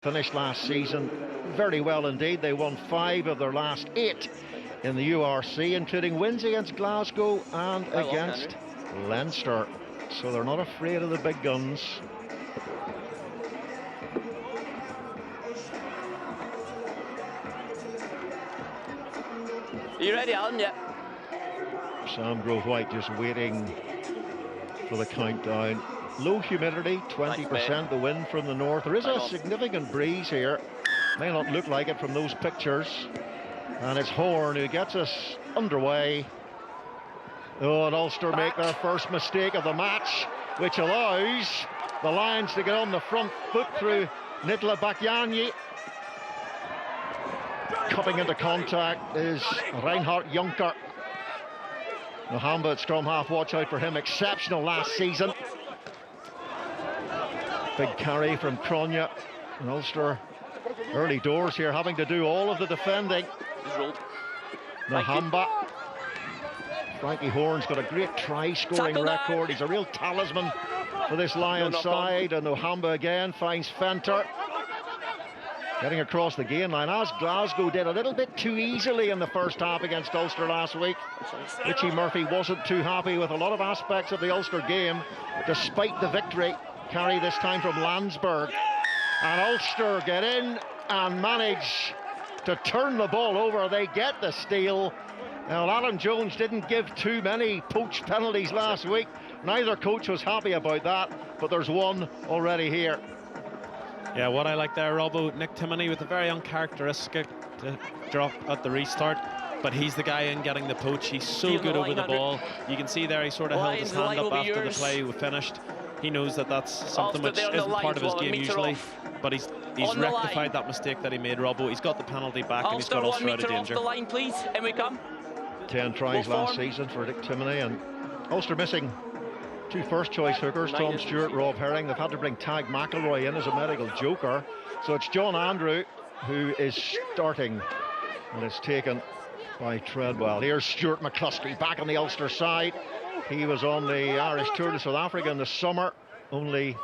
Finished last season very well indeed. They won 5 of their last 8 in the URC, including wins against Glasgow and against Leinster. So they're not afraid of the big guns. Are you ready, Alan? Yeah. Sam Grove-White just waiting for the countdown. Low humidity, 20%, the wind from the north. There is a significant breeze here. May not look like it from those pictures. And it's Horn who gets us underway. Oh, and Ulster make their first mistake of the match, which allows the Lions to get on the front foot through Nitla Bakyanyi. Cutting into contact is Reinhard Juncker. Mohamba at scrum half, watch out for him, exceptional last season. Big carry from Cronje, and Ulster early doors here, having to do all of the defending. Mohamba. Frankie Horn's got a great try-scoring record. He's a real talisman for this Lions side, and Mohamba again finds Fenter. Getting across the gain line, as Glasgow did a little bit too easily in the first half against Ulster last week. Richie Murphy wasn't too happy with a lot of aspects of the Ulster game, despite the victory. Carry this time from Landsberg. And Ulster get in and manage to turn the ball over. They get the steal. Now, Alan Jones didn't give too many poached penalties last week. Neither coach was happy about that, but there's one already here. Yeah, what I like there, Robbo, Nick Timoney with a very uncharacteristic drop at the restart, but he's the guy in getting the poach. He's so good over the ball. You can see there he sort of held his hand up after the play was finished. He knows that that's something which isn't part of his game usually, but he's rectified that mistake that he made, Robbo. He's got the penalty back and he's got Ulster out of danger. Off the line, please. In we come. 10 tries last season for Nick Timoney, and Ulster missing 2 first-choice hookers, Tom Stewart, Rob Herring. They've had to bring Tag McElroy in as a medical joker. So it's John Andrew who is starting, and it's taken by Treadwell. Here's Stuart McCluskey back on the Ulster side. He was on the Irish Tour to South Africa in the summer. Only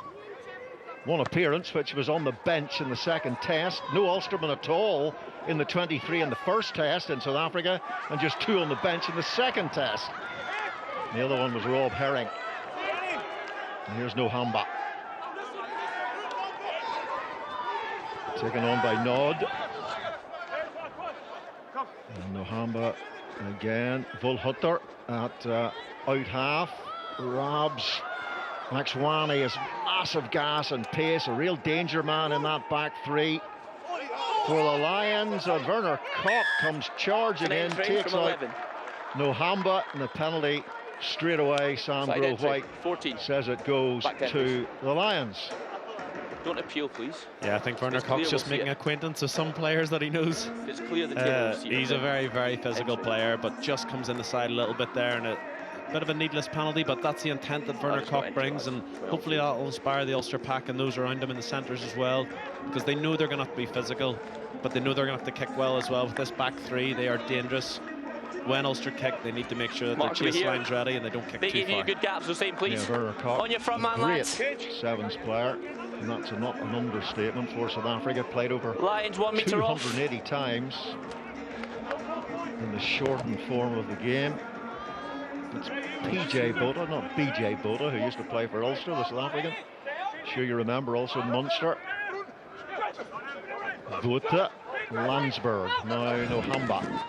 one appearance, which was on the bench in the second test. No Ulsterman at all in the 23 in the first test in South Africa, and just 2 on the bench in the second test. The other one was Rob Herring. And here's Mohamba. Taken on by Nod. And Mohamba again. Volhutter at out half. Rabs. Maxwani has massive gas and pace. A real danger man in that back 3 for the Lions. And Werner Koch comes charging in. Takes out Mohamba, and the penalty straight away. Sam Grove-White says it goes to the Lions. Don't appeal, please. Yeah, I think Werner Koch's just making acquaintance with some players that he knows. It's clear the table. He's a very, very physical player, but just comes in the side a little bit there, and a bit of a needless penalty, but that's the intent that Werner Koch brings, and hopefully that will inspire the Ulster pack and those around him in the centres as well, because they know they're going to have to be physical, but they know they're going to have to kick well as well. With this back 3, they are dangerous. When Ulster kick, they need to make sure that their chase line's ready and they don't kick too far. Good gaps, the same, please. Yeah, Werner Koch, on your front man, lads. Sevens player, and that's not an understatement for South Africa. Played over Lions 1 metre 280 times in the shortened form of the game. It's PJ Botha, not BJ Botha, who used to play for Ulster, the South African. Sure you remember also Munster. Botha, Landsberg, now Mohamba.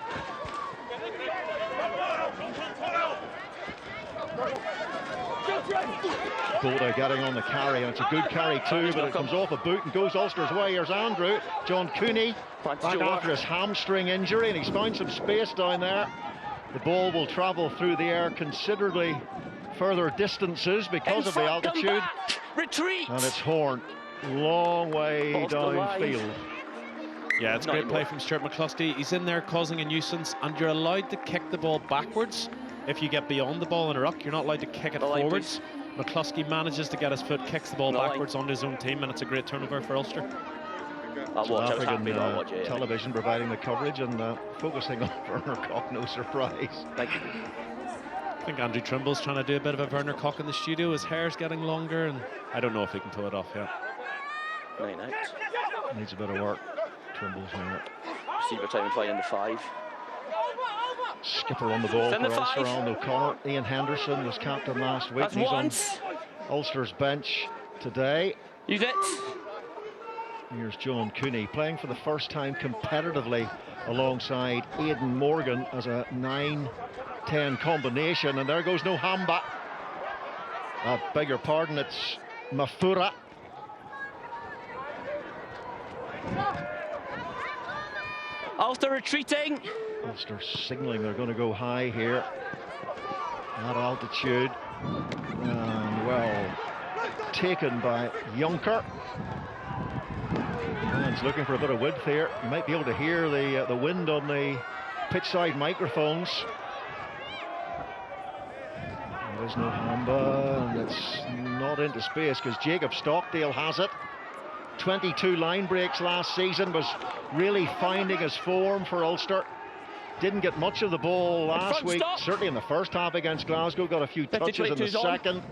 Botha getting on the carry, and it's a good carry too, but it comes off a boot and goes Ulster's way. Here's Andrew. John Cooney back after his hamstring injury, and he's found some space down there. The ball will travel through the air considerably further distances because of the altitude. Retreat! And it's Horn, long way downfield. Yeah, it's great play from Stuart McCluskey. He's in there causing a nuisance, and you're allowed to kick the ball backwards. If you get beyond the ball in a ruck, you're not allowed to kick it forwards. McCluskey manages to get his foot, kicks the ball backwards onto his own team, and it's a great turnover for Ulster. South African television providing the coverage and focusing on Werner Koch, no surprise. Thank you. I think Andrew Trimble's trying to do a bit of a Werner Koch in the studio. His hair's getting longer, and I don't know if he can pull it off yet. 9 out. Needs a bit of work. Trimble's here. Receiver time and fine in the 5. Skipper on the ball Then for the Ulster, 5. Alan O'Connor. Ian Henderson was captain last week. That's He's once. on Ulster's bench today. Use it. Here's John Cooney playing for the first time competitively alongside Aidan Morgan as a 9-10 combination. And there goes no Hamba. I beg your pardon, it's Mafura. Ulster retreating. Ulster signalling they're going to go high here at altitude. And well taken by Junker. Man's looking for a bit of width here. You might be able to hear the wind on the pitch side microphones. There's no Hamba, and it's not into space because Jacob Stockdale has it. 22 line breaks last season, was really finding his form for Ulster. Didn't get much of the ball last week, certainly in the first half against Glasgow, got a few touches in the second.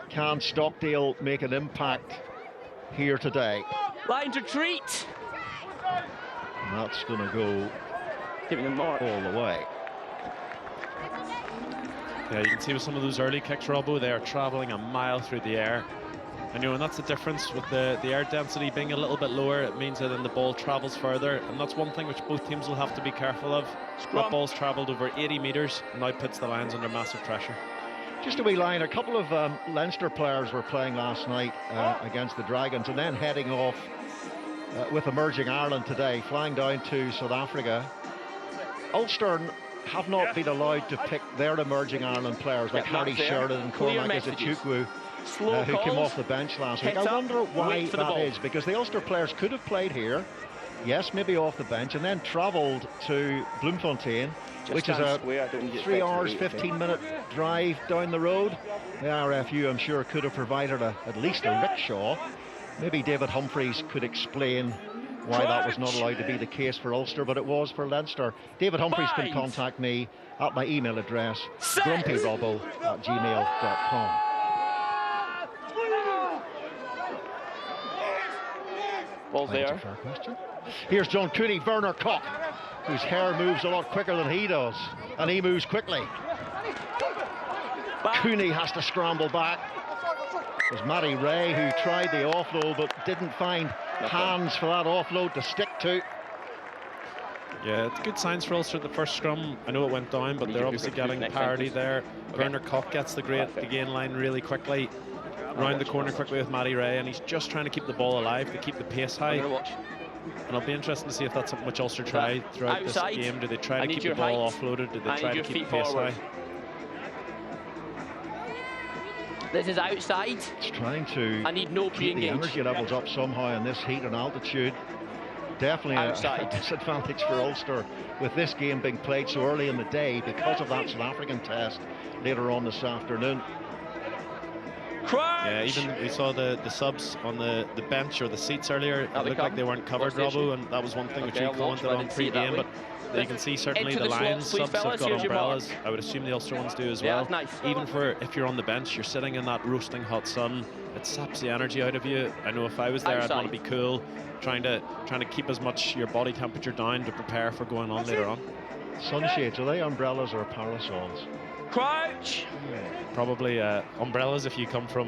Can Stockdale make an impact here today? Line to retreat. And that's going to go all the way. Yeah, you can see with some of those early kicks, Robbo, they are travelling a mile through the air. And you know, and that's the difference with the air density being a little bit lower. It means that then the ball travels further, and that's one thing which both teams will have to be careful of. That ball's travelled over 80 metres, and now puts the Lions under massive pressure. Just a wee line, a couple of Leinster players were playing last night against the Dragons, and then heading off with Emerging Ireland today, flying down to South Africa. Ulster have not been allowed to pick their Emerging Ireland players like Harry Sheridan and Cormac Ezechukwu, who came off the bench last week. I wonder why that is, because the Ulster players could have played here, yes, maybe off the bench, and then travelled to Bloemfontein, which is a 3 hours, 15-minute drive down the road. The RFU, I'm sure, could have provided at least a rickshaw. Maybe David Humphreys could explain why that was not allowed to be the case for Ulster, but it was for Leinster. David Humphreys can contact me at my email address, grumpyrobbo@gmail.com. Ball's there. Fair question. Here's John Cooney, Werner Koch, whose hair moves a lot quicker than he does, and he moves quickly. Cooney has to scramble back. It was Matty Ray who tried the offload but didn't find hands for that offload to stick to. Yeah, it's good signs for Ulster at the first scrum. I know it went down, but they're obviously getting parity there. Werner Koch gets the gain line really quickly. Round the corner quickly with Matty Ray, and he's just trying to keep the ball alive, to keep the pace high. And it'll be interesting to see if that's something which Ulster try throughout this game. Do they try to keep the ball offloaded? Do they try to keep the pace high? This is outside. It's trying to keep the energy levels up somehow in this heat and altitude. Definitely a disadvantage for Ulster with this game being played so early in the day because of that South African test later on this afternoon. Yeah, even we saw the subs on the bench or the seats earlier. It looked like they weren't covered, Robbo, and that was one thing which you commented on pre-game. But you can see certainly the Lions subs have got umbrellas. I would assume the Ulster ones do as well. Even for if you're on the bench, you're sitting in that roasting hot sun. It saps the energy out of you. I know if I was there, I'd want to be cool, trying to keep as much your body temperature down to prepare for going on later on. Sunshades, are they umbrellas or parasols? Crouch. Probably umbrellas if you come from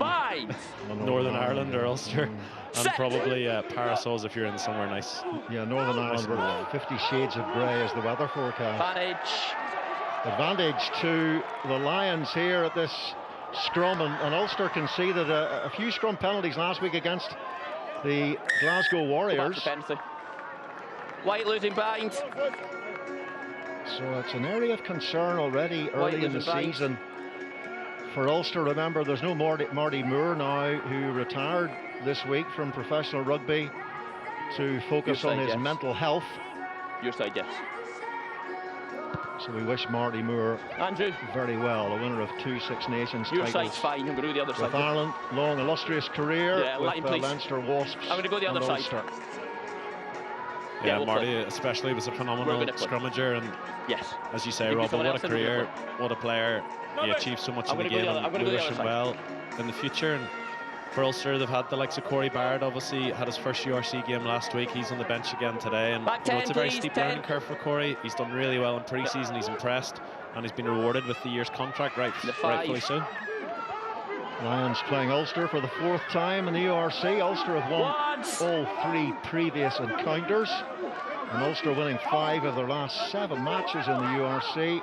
Northern Ireland or Ulster, and probably parasols if you're in somewhere nice. Yeah, Northern Ireland were 50 shades of grey as the weather forecast. Advantage to the Lions here at this scrum, and Ulster conceded a few scrum penalties last week against the Glasgow Warriors. White losing bind. So it's an area of concern already early in the season for Ulster. Remember, there's no Marty Moore now, who retired this week from professional rugby to focus on his mental health. Your side, yes. So we wish Marty Moore very well, a winner of 2 Six Nations Your titles. side's fine. I'm going to go the other with side. Ireland, long illustrious career with Leinster Wasps. I'm going to go the other side. Ulster. Yeah, Marty especially was a phenomenal scrummager, and as you say, Robbo, what a career, what a player. He achieved so much in the game, and we wish him well in the future. And for Ulster. They've had the likes of Corey Barrett, obviously had his first URC game last week. He's on the bench again today, and Back you know, 10, it's a very please, steep 10. learning curve for Corey. He's done really well in pre-season. He's impressed, and he's been rewarded with the year's contract, rightfully so. Lions playing Ulster for the 4th time in the URC. Ulster have won all 3 previous encounters, and Ulster winning 5 of their last 7 matches in the URC.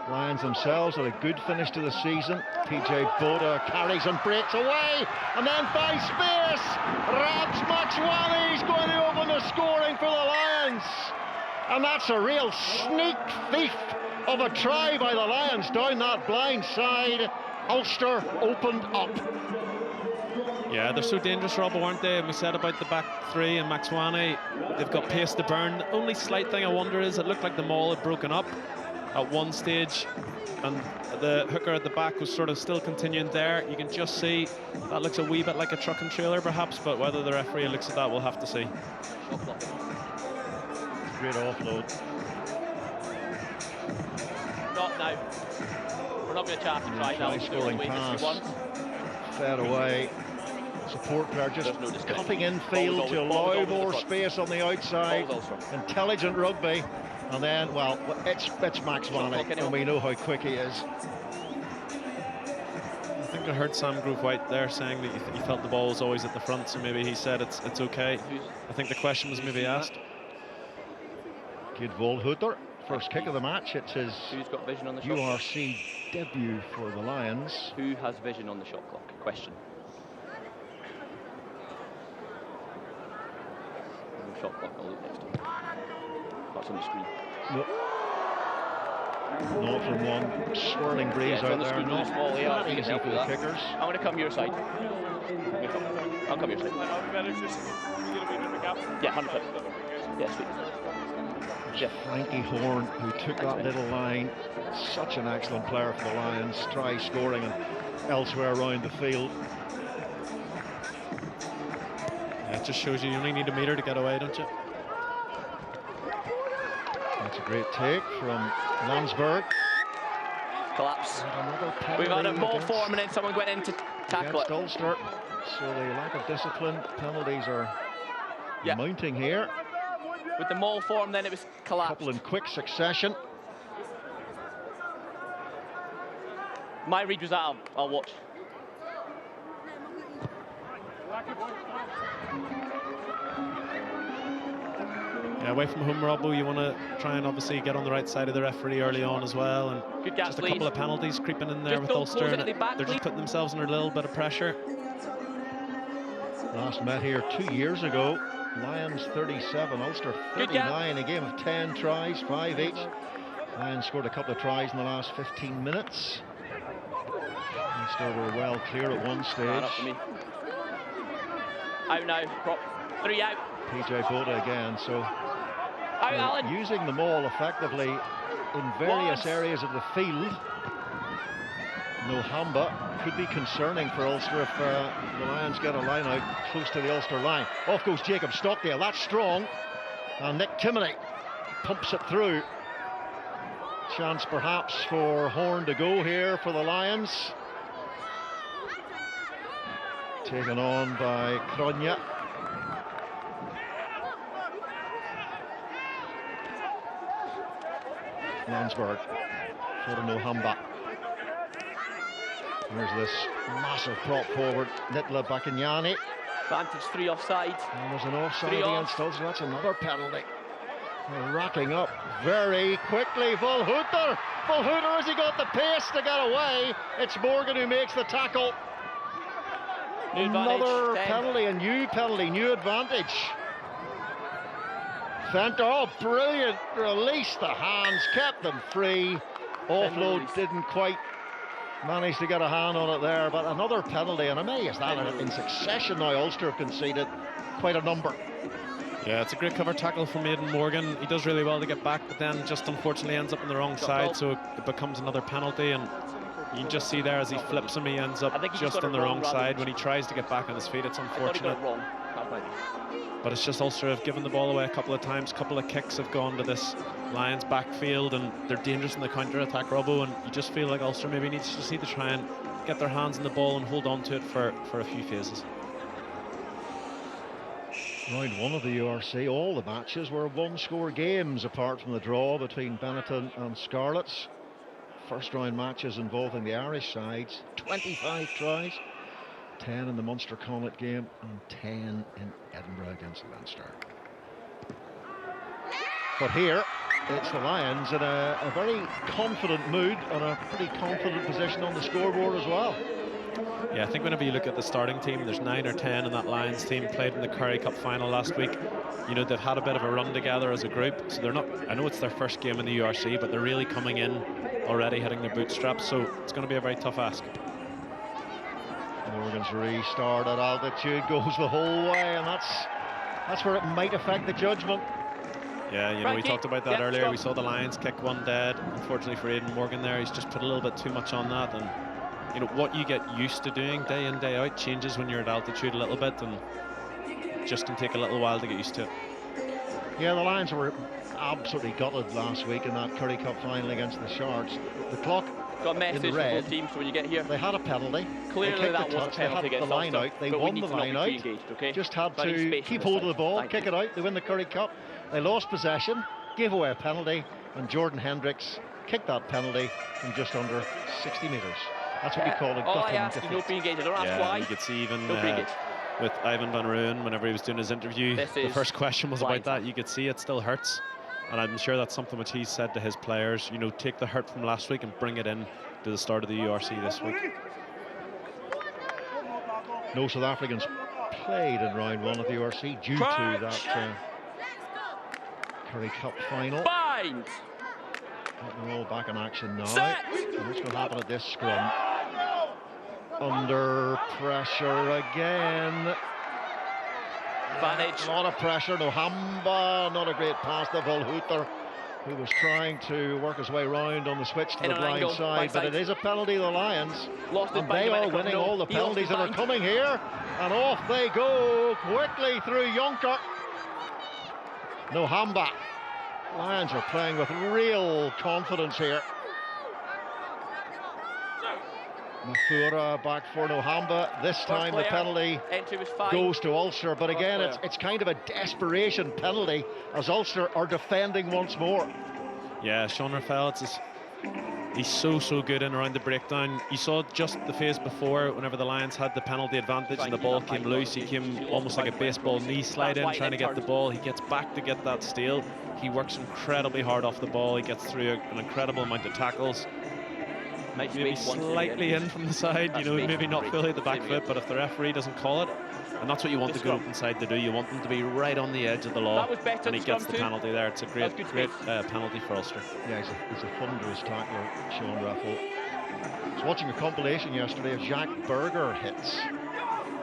Lions themselves had a good finish to the season. PJ Boda carries and breaks away, and then finds space. Rabs Maxwani is going to open the scoring for the Lions, and that's a real sneak thief of a try by the Lions down that blind side. Ulster opened up. Yeah, they're so dangerous, Robbo, aren't they? And we said about the back 3 and Maxwani, they've got pace to burn. The only slight thing I wonder is it looked like the maul had broken up at one stage, and the hooker at the back was sort of still continuing there. You can just see that looks a wee bit like a truck and trailer perhaps, but whether the referee looks at that, we'll have to see. Great offload. Not now. We're not going to chat to try now. Scoring pass. Fed away. Support player just cutting infield to allow more space on the outside. Intelligent rugby. And then, well, it's Maxwani, and we know how quick he is. I think I heard Sam Grove-White there saying that he felt the ball was always at the front, so maybe he said it's okay. I think the question was maybe asked. Good Volhuter, first kick of the match. It's his Who's got vision on the shot URC debut for the Lions. Who has vision on the shot clock? Question. No shot clock, I'll look next time. That's on the screen. Nope. Not from one swirling breeze out there. Not that easy for the kickers. I'm going to come your side. I'll come your side. Yeah, 100%. Yeah, sweet. Yeah. Frankie Horn, who took that little line, such an excellent player for the Lions, try scoring and elsewhere around the field. Yeah, it just shows you only need a metre to get away, don't you? That's a great take from Landsberg. Collapse. We've had a ball form and then someone went in to tackle it. Ulster. So the lack of discipline, penalties are mounting here. With the maul form, then it was collapsed. Couple in quick succession. My read was that. I'll watch. Yeah, away from home, Robbo, you want to try and obviously get on the right side of the referee early on as well, and good gap, just a couple of penalties creeping in there with Ulster, and they're just putting themselves under a little bit of pressure. Last met here 2 years ago. Lions 37, Ulster 39, a game of 10 tries, 5 each. Lions scored a couple of tries in the last 15 minutes. Ulster were well clear at one stage. Out now, prop. 3 out. PJ Boda again, so Alan. Using the maul effectively in various areas of the field. No hamba could be concerning for Ulster if the Lions get a line out close to the Ulster line. Off goes Jacob Stockdale, that's strong. And Nick Timoney pumps it through. Chance perhaps for Horn to go here for the Lions. Taken on by Cronje. Landsberg for no hamba. There's this massive prop forward, Nitla Bakinyani. Vantage 3 offside. And there's an offside against Ulster. That's another penalty. They're racking up very quickly. Volhuter, has he got the pace to get away? It's Morgan who makes the tackle. Another penalty, a new penalty, new advantage. Fenter, oh brilliant, released the hands, kept them free. Offload didn't quite manage to get a hand on it there, but another penalty, and amazed that in succession now Ulster have conceded quite a number. Yeah, it's a great cover tackle from Aidan Morgan. He does really well to get back, but then just unfortunately ends up on the wrong side, so it becomes another penalty, and you can just see there as he flips him, he ends up just on the wrong side. When he tries to get back on his feet, it's unfortunate. But it's just Ulster have given the ball away a couple of times, a couple of kicks have gone to this Lions backfield, and they're dangerous in the counter-attack, Robbo, and you just feel like Ulster maybe needs to try and get their hands on the ball and hold on to it for a few phases. Round 1 of the URC, all the matches were one-score games apart from the draw between Benetton and Scarlets. First round matches involving the Irish sides, 25 tries, 10 in the Munster Connacht game and 10 in Edinburgh against Leinster. But here, it's the Lions in a very confident mood and a pretty confident position on the scoreboard as well. Yeah, I think whenever you look at the starting team, there's 9 or 10 in that Lions team, played in the Currie Cup final last week. You know, they've had a bit of a run together as a group, so they're not, I know it's their first game in the URC, but they're really coming in already hitting their bootstraps, so it's going to be a very tough ask. Morgan's restart at altitude goes the whole way, and that's where it might affect the judgment. Yeah, you know, we talked about that earlier. We saw the Lions kick one dead. Unfortunately for Aidan Morgan there, he's just put a little bit too much on that, and you know, what you get used to doing day in, day out changes when you're at altitude a little bit, and it just can take a little while to get used to it. Yeah, the Lions were absolutely gutted last week in that Currie Cup final against the Sharks. The clock got a message in the red, for both teams when you get here. They had a penalty. Clearly that was a penalty they had the line out. They won the line out. Okay? Just had to keep hold of the ball, kick it out. They win the Currie Cup. They lost possession, gave away a penalty, and Jordan Hendricks kicked that penalty from just under 60 metres. That's what we call a gutting defeat. No pre-engaged. I don't ask why. You could see even with Ivan Van Rooyen, whenever he was doing his interview, the first question was about that. You could see it still hurts, and I'm sure that's something which he's said to his players. You know, take the hurt from last week and bring it in to the start of the URC this week. No South Africans played in round 1 of the URC due to that Currie Cup final. Bind. They're all back in action now. And what's going to happen at this scrum? Under pressure again. Advantage. A lot of pressure. Nohamba, not a great pass to Volhuter, who was trying to work his way round on the switch to the blind side. But it is a penalty, the Lions. And they are winning all the penalties that are coming here. And off they go quickly through Jonker. Nohamba. Lions are playing with real confidence here. Mafura back for Nohamba. This time the penalty goes to Ulster, but again it's kind of a desperation penalty as Ulster are defending once more. Yeah, Sean Raffel, he's so good in around the breakdown. You saw just the phase before, whenever the Lions had the penalty advantage and the ball came loose, he came almost like a baseball knee slide in trying to get the ball. He gets back to get that steal. He works incredibly hard off the ball. He gets through an incredible amount of tackles. Maybe slightly in from the side, you know, maybe not fully at the back foot, but if the referee doesn't call it, and that's what you want the group inside to do, you want them to be right on the edge of the law, and he gets the penalty there. It's a great penalty for Ulster. Yeah, he's a thunderous tackler, Sean Raffel. I was watching a compilation yesterday of Jacques Berger hits.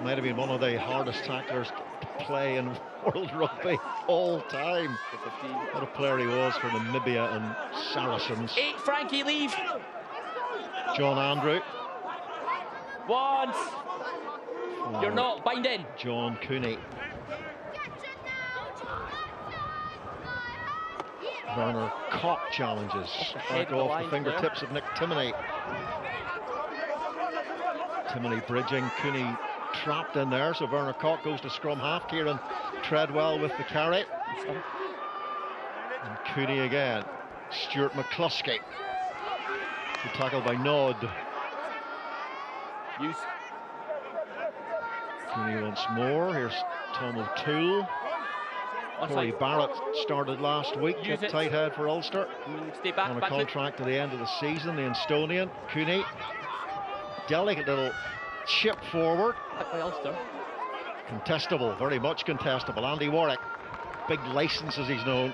Might have been one of the hardest tacklers to play in world rugby all time. What a player he was for Namibia and Saracens. 8, Frankie, leave. John Andrew. Once. You're not, bind in. John Cooney. Werner Koch challenges back off the fingertips of Nick Timoney. Timoney bridging, Cooney trapped in there, so Werner Koch goes to scrum half. Kieran Treadwell with the carry. And Cooney again. Stuart McCluskey. Tackled by Nod. Cooney once more. Here's Tom O'Toole. Corey Barrett started last week at tight head for Ulster. On a contract to the end of the season, the Estonian. Cooney. Delicate little chip forward. By Ulster. Contestable, very much contestable. Andy Warwick. Big licence as he's known.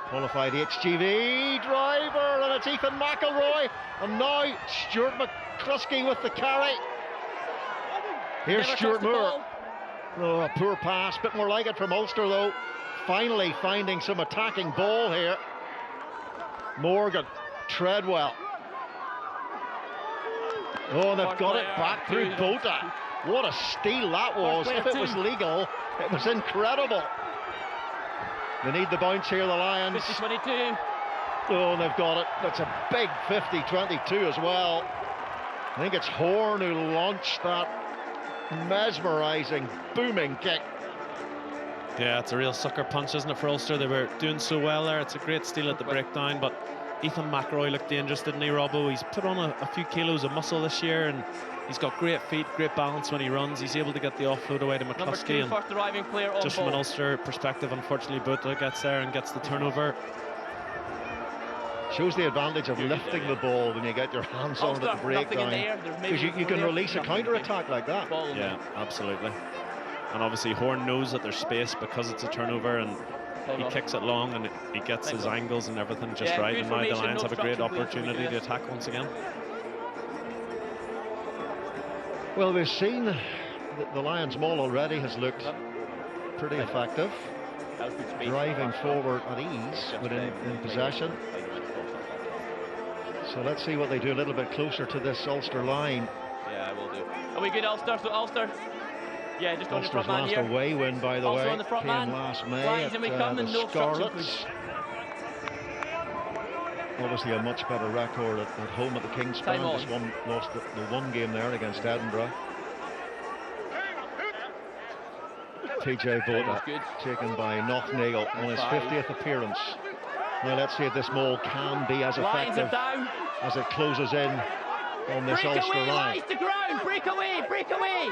Qualified HGV driver, and it's Ethan McElroy, and now Stuart McCluskey with the carry. Here's Stuart Moore. Oh, a poor pass, bit more like it from Ulster though. Finally finding some attacking ball here. Morgan, Treadwell. Oh, and they've got it back through Bota. What a steal that was. If it was legal, it was incredible. They need the bounce here, the Lions. 50-22. Oh, and they've got it. That's a big 50-22 as well. think it's Horn who launched that mesmerising, booming kick. Yeah, it's a real sucker punch, isn't it, for Ulster? They were doing so well there. It's a great steal at the breakdown, but Ethan McElroy looked dangerous, didn't he, Robbo? He's put on a few kilos of muscle this year, and he's got great feet, great balance when he runs. He's able to get the offload away to McCluskey. Number 2, first arriving player on just ball. from an Ulster perspective, unfortunately, Bota gets there and gets the turnover. Shows the advantage of lifting the ball when you get your hands on it at the breakdown, because you can release a counter-attack like that. Yeah, absolutely. And obviously Horn knows that there's space because it's a turnover, and he kicks it long and he gets his angles and everything just right. And now the Lions have a great opportunity to attack once again. Well, we've seen that the Lions maul already has looked pretty effective, driving forward at ease when in possession. So let's see what they do a little bit closer to this Ulster line. Yeah, I will do. Are we good, Ulster? So Ulster, yeah, just on the front man here. Ulster's last away win, by the way, on the front came man. last May Lines at the Scarlets. Obviously a much better record at home at the King's Stand. Just lost the one game there against Edinburgh. TJ Bota taken by Knocknagle on his 50th appearance. Now let's see if this maul can be as effective as it closes in on this Ulster line. Lies to ground, break away, break away.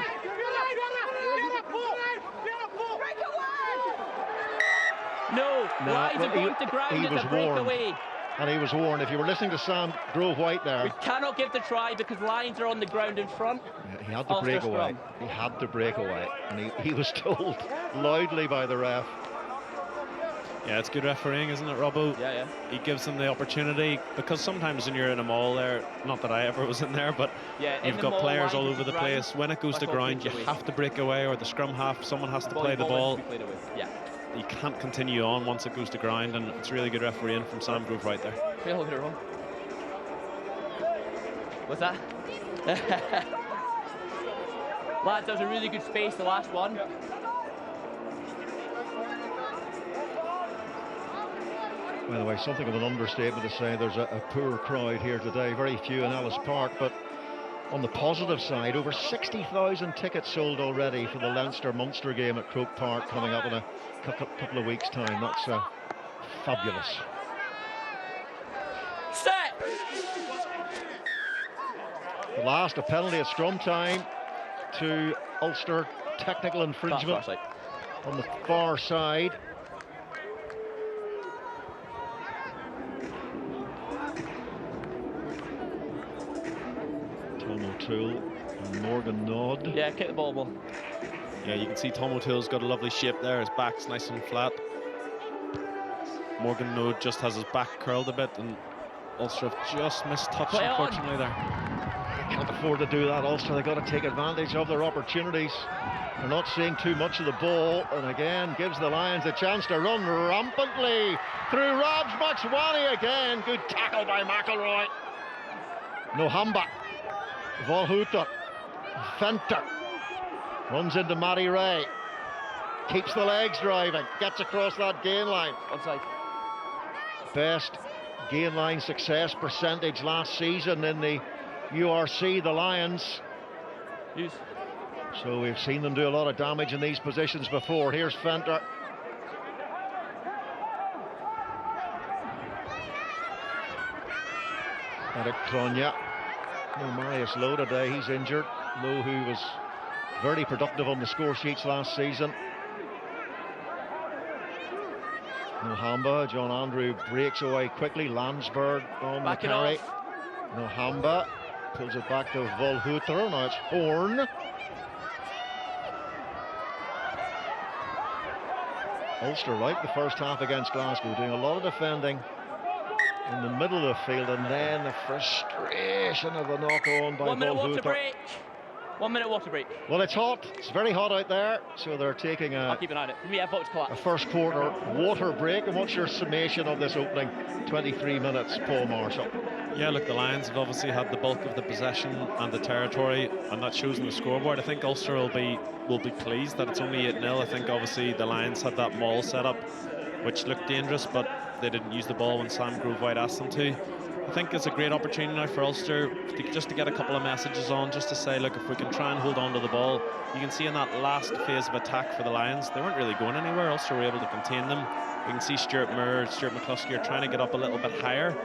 No, lies are going to ground, it's a breakaway. And he was warned. If you were listening to Sam Grove-White there, we cannot give the try because Lions are on the ground in front. Yeah, he had to break away. He had to break away, and he was told loudly by the ref. Yeah, it's good refereeing, isn't it, Robbo? Yeah, yeah. He gives them the opportunity, because sometimes when you're in a maul there, not that I ever was in there, but yeah, you've got players all over the place. When it goes to ground, you have to break away, or the scrum half, someone has to play the ball. Yeah. You can't continue on once it goes to ground, and it's really good refereeing from Sam Grove right there. What's that? Lads, that was a really good space, the last one. By the way, something of an understatement to say there's a poor crowd here today. Very few in Ellis Park, but on the positive side, over 60,000 tickets sold already for the Leinster-Munster game at Croke Park coming up in a couple of weeks' time. That's fabulous. Set! The last, a penalty at scrum time to Ulster. Technical infringement on the far side. Tom O'Toole and Morgan Nod. Yeah, kick the ball. Yeah, you can see Tom O'Toole's got a lovely shape there. His back's nice and flat. Morgan Nod just has his back curled a bit, and Ulster have just missed touch, unfortunately, there. They can't afford to do that, Ulster. They've got to take advantage of their opportunities. They're not seeing too much of the ball, and again gives the Lions a chance to run rampantly through Robs Maxwani again. Good tackle by McElroy. Nohamba, Volhuter, Fenter runs into Matty Ray, keeps the legs driving, gets across that gain line. Outside. Best gain line success percentage last season in the URC, the Lions. Use. So we've seen them do a lot of damage in these positions before. Here's Fenter. Eric Clonya. No Marius Lowe today, he's injured. Lowe, who was very productive on the score sheets last season. Nohamba, John Andrew breaks away quickly. Landsberg on the carry. Nohamba pulls it back to Volhuter. Now it's Horn. Ulster, like the first half against Glasgow, doing a lot of defending in the middle of the field, and then the frustration of a knock-on by Volhuter. 1 minute water break. 1 minute water break. Well, it's hot. It's very hot out there, so they're taking I'll keep an eye on it. a first quarter water break. And what's your summation of this opening 23 minutes, Paul Marshall? Yeah, look, the Lions have obviously had the bulk of the possession and the territory, and that shows in the scoreboard. I think Ulster will be pleased that it's only 8-0. I think obviously the Lions had that maul set up, which looked dangerous, but they didn't use the ball when Sam Grove-White asked them to. I think it's a great opportunity now for Ulster just to get a couple of messages on, just to say, look, if we can try and hold on to the ball. You can see in that last phase of attack for the Lions, they weren't really going anywhere. Ulster were able to contain them. You can see Stuart Moore, Stuart McCluskey are trying to get up a little bit higher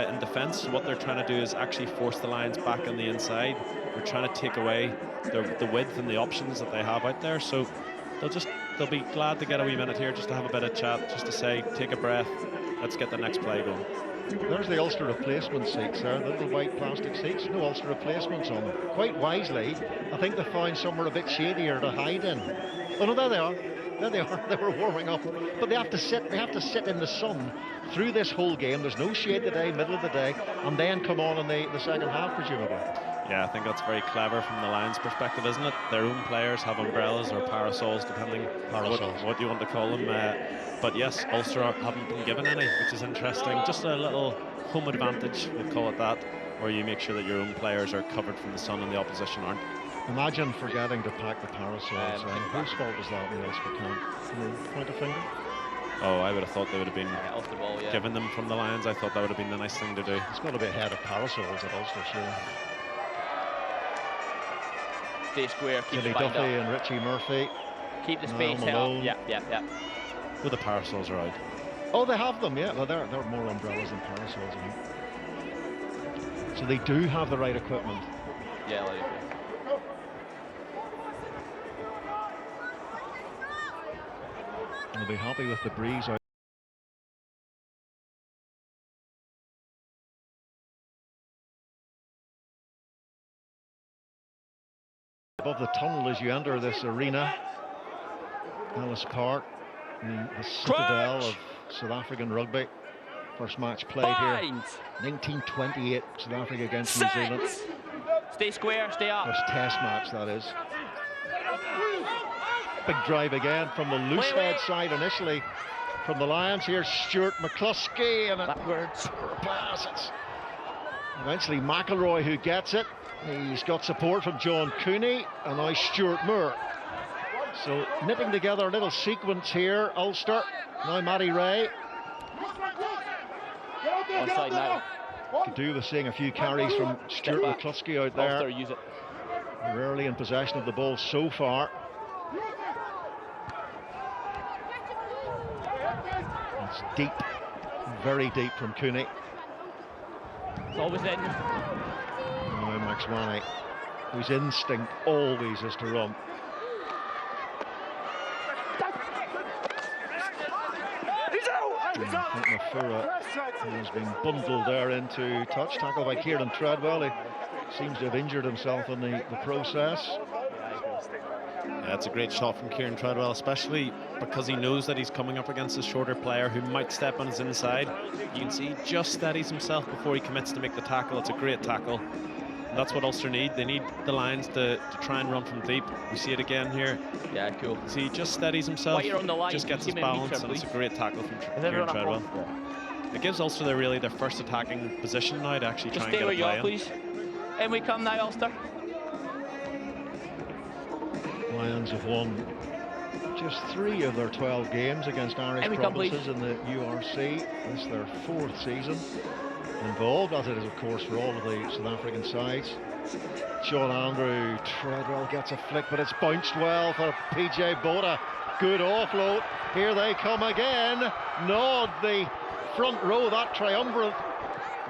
in defence. So what they're trying to do is actually force the Lions back on the inside. They're trying to take away the width and the options that they have out there. So they'll be glad to get a wee minute here just to have a bit of chat, just to say, take a breath, let's get the next play going. There's the Ulster replacement seats there, the little white plastic seats, no Ulster replacements on them. Quite wisely, I think they found somewhere a bit shadier to hide in. Oh no, there they are. There they are. They were warming up, but they have to sit in the sun through this whole game. There's no shade today, middle of the day, and then come on in the second half, presumably. Yeah, I think that's very clever from the Lions' perspective, isn't it? Their own players have umbrellas or parasols, depending what you want to call them. But yes, Ulster haven't been given any, which is interesting. Just a little home advantage, we'll call it that, where you make sure that your own players are covered from the sun and the opposition aren't. Imagine forgetting to pack the parasols. Whose fault was that in the Ulster camp? Can you point a finger? Oh, I would have thought they would have been off the ball, yeah. Given them from the Lions. I thought that would have been the nice thing to do. It's got to be ahead of parasols at Ulster, sure. Stay square, keep Billy Duffy and Richie Murphy. Keep the space held. Yeah. Well, the parasols are out. Oh, they have them, yeah. Well, they're more umbrellas than parasols, I think. So they do have the right equipment. Yeah, like They'll be happy with the breeze out. Above the tunnel as you enter this arena, Ellis Park, the citadel of South African rugby. First match played here, 1928, South Africa against New Zealand. Stay square, stay up. First test match, that is. Big drive again from the loose head side initially from the Lions. Here's Stuart McCluskey and backwards pass. It's eventually McElroy who gets it. He's got support from John Cooney and now Stuart Moore. So knitting together a little sequence here. Ulster, now Matty Ray. Onside now. Could do with seeing a few carries from Stuart McCluskey out there. Ulster use it. Rarely in possession of the ball so far. It's deep, very deep from Cooney. It's always in. Now Max Wane, whose instinct always is to run. I think Mafura has been bundled there into touch. Tackle by Kieran Treadwell. He seems to have injured himself in the process. Yeah, it's a great shot from Kieran Treadwell, especially because he knows that he's coming up against a shorter player who might step on his inside. You can see he just steadies himself before he commits to make the tackle. It's a great tackle. And that's what Ulster need. They need the Lions to try and run from deep. We see it again here. Yeah, cool. See, he just steadies himself, on the line, just gets his balance, and it's a great tackle from Kieran Treadwell. Yeah. It gives Ulster their first attacking position now to actually try and get a play in. Please. In we come now, Ulster. Lions have won just 3 of their 12 games against Irish provinces in the URC. This is their 4th season involved, as it is of course for all of the South African sides. Sean Andrew, Treadwell gets a flick, but it's bounced well for PJ Boda. Good offload. Here they come again. Nod the front row, that triumvirate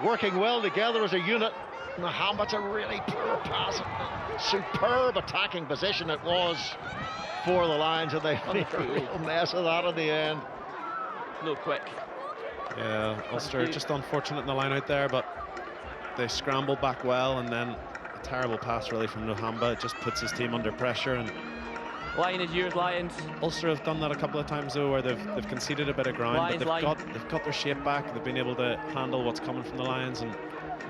working well together as a unit. But a really poor pass. Superb attacking position it was for the Lions, and they made a real mess of that in the end. No quick. Yeah, Ulster just unfortunate in the line out there, but they scrambled back well, and then a terrible pass really from Nohamba. It just puts his team under pressure. And Line is yours, Lions. Ulster have done that a couple of times though, where they've conceded a bit of ground, Lions, but they've got their shape back. They've been able to handle what's coming from the Lions, and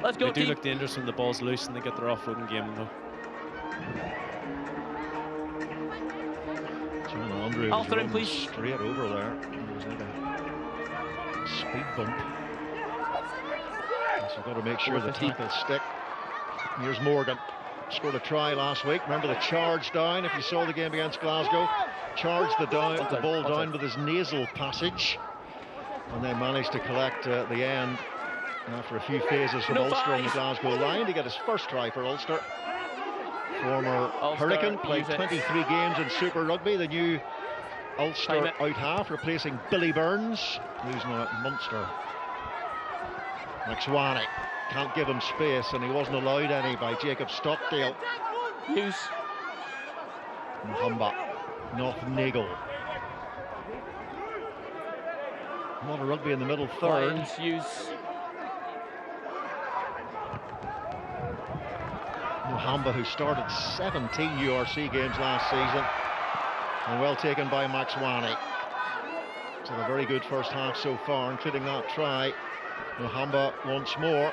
let's go, they do look dangerous when the ball's loose and they get their offloading game though. John Andrews Ulster in, please. Straight over there. It was like a speed bump. So we've got to make sure the tackles stick. Here's Morgan. Scored a try last week. Remember the charge down, if you saw the game against Glasgow. Charged the ball down with his nasal passage. And they managed to collect at the end after a few phases from Ulster on the Glasgow line to get his first try for Ulster. Former Hurricane, played 23 games in Super Rugby. The new Ulster out half, replacing Billy Burns, who's now at Munster. McSwaney can't give him space, and he wasn't allowed any by Jacob Stockdale. Hughes. Humba, North Nagel. A lot of rugby in the middle third. Hughes. Humba, who started 17 URC games last season, and well taken by McSwaney. So a very good first half so far, including that try. Humba once more.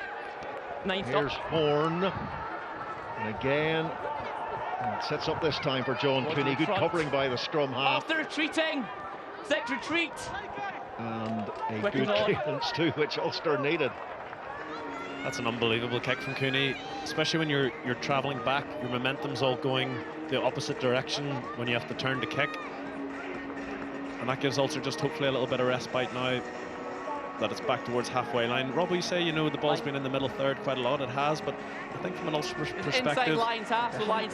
Here's Horn, and again, it sets up this time for John Cooney. Good covering by the scrum half. After retreating, thick retreat, and a good clearance too, which Ulster needed. That's an unbelievable kick from Cooney, especially when you're travelling back. Your momentum's all going the opposite direction when you have to turn to kick, and that gives Ulster just hopefully a little bit of respite now that it's back towards halfway line. Rob, you say, you know, the ball's been in the middle third quite a lot. It has, but I think from an Ulster perspective,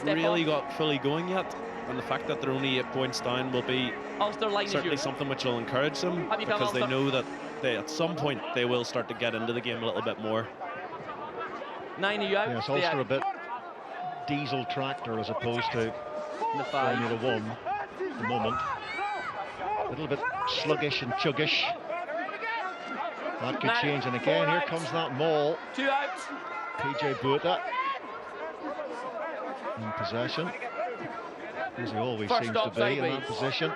really got fully going yet. And the fact that they're only 8 points down will be certainly something which will encourage them, because they know that at some point they will start to get into the game a little bit more. 9 are you out? Yes, Ulster a bit diesel tractor as opposed to Formula One at the moment. A little bit sluggish and chuggish. That could change, and again here comes that maul. 2 out. PJ Buildup in possession, as he always seems to be in that position.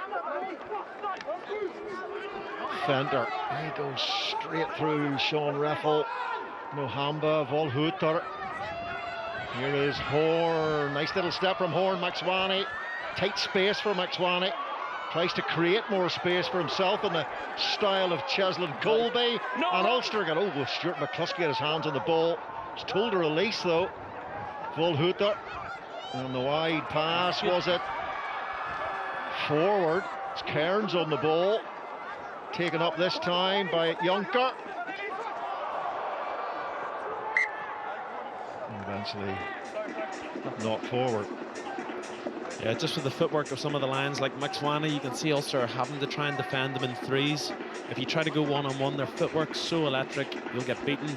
Fender, he goes straight through Sean Reffel. Nohamba, Volhuter. Here is Horn. Nice little step from Horn. McSwaney. Tight space for McSwaney. Tries to create more space for himself in the style of Cheslin Colby. And Ulster got over. Stuart McCluskey had his hands on the ball. He's told to release though. Volhuter. And the wide pass, was it? Forward. It's Cairns on the ball. Taken up this time by Jonker. Eventually knocked forward. Yeah, just with the footwork of some of the lines like McSwaney, you can see Ulster are having to try and defend them in threes. If you try to go one-on-one, their footwork's so electric, you'll get beaten.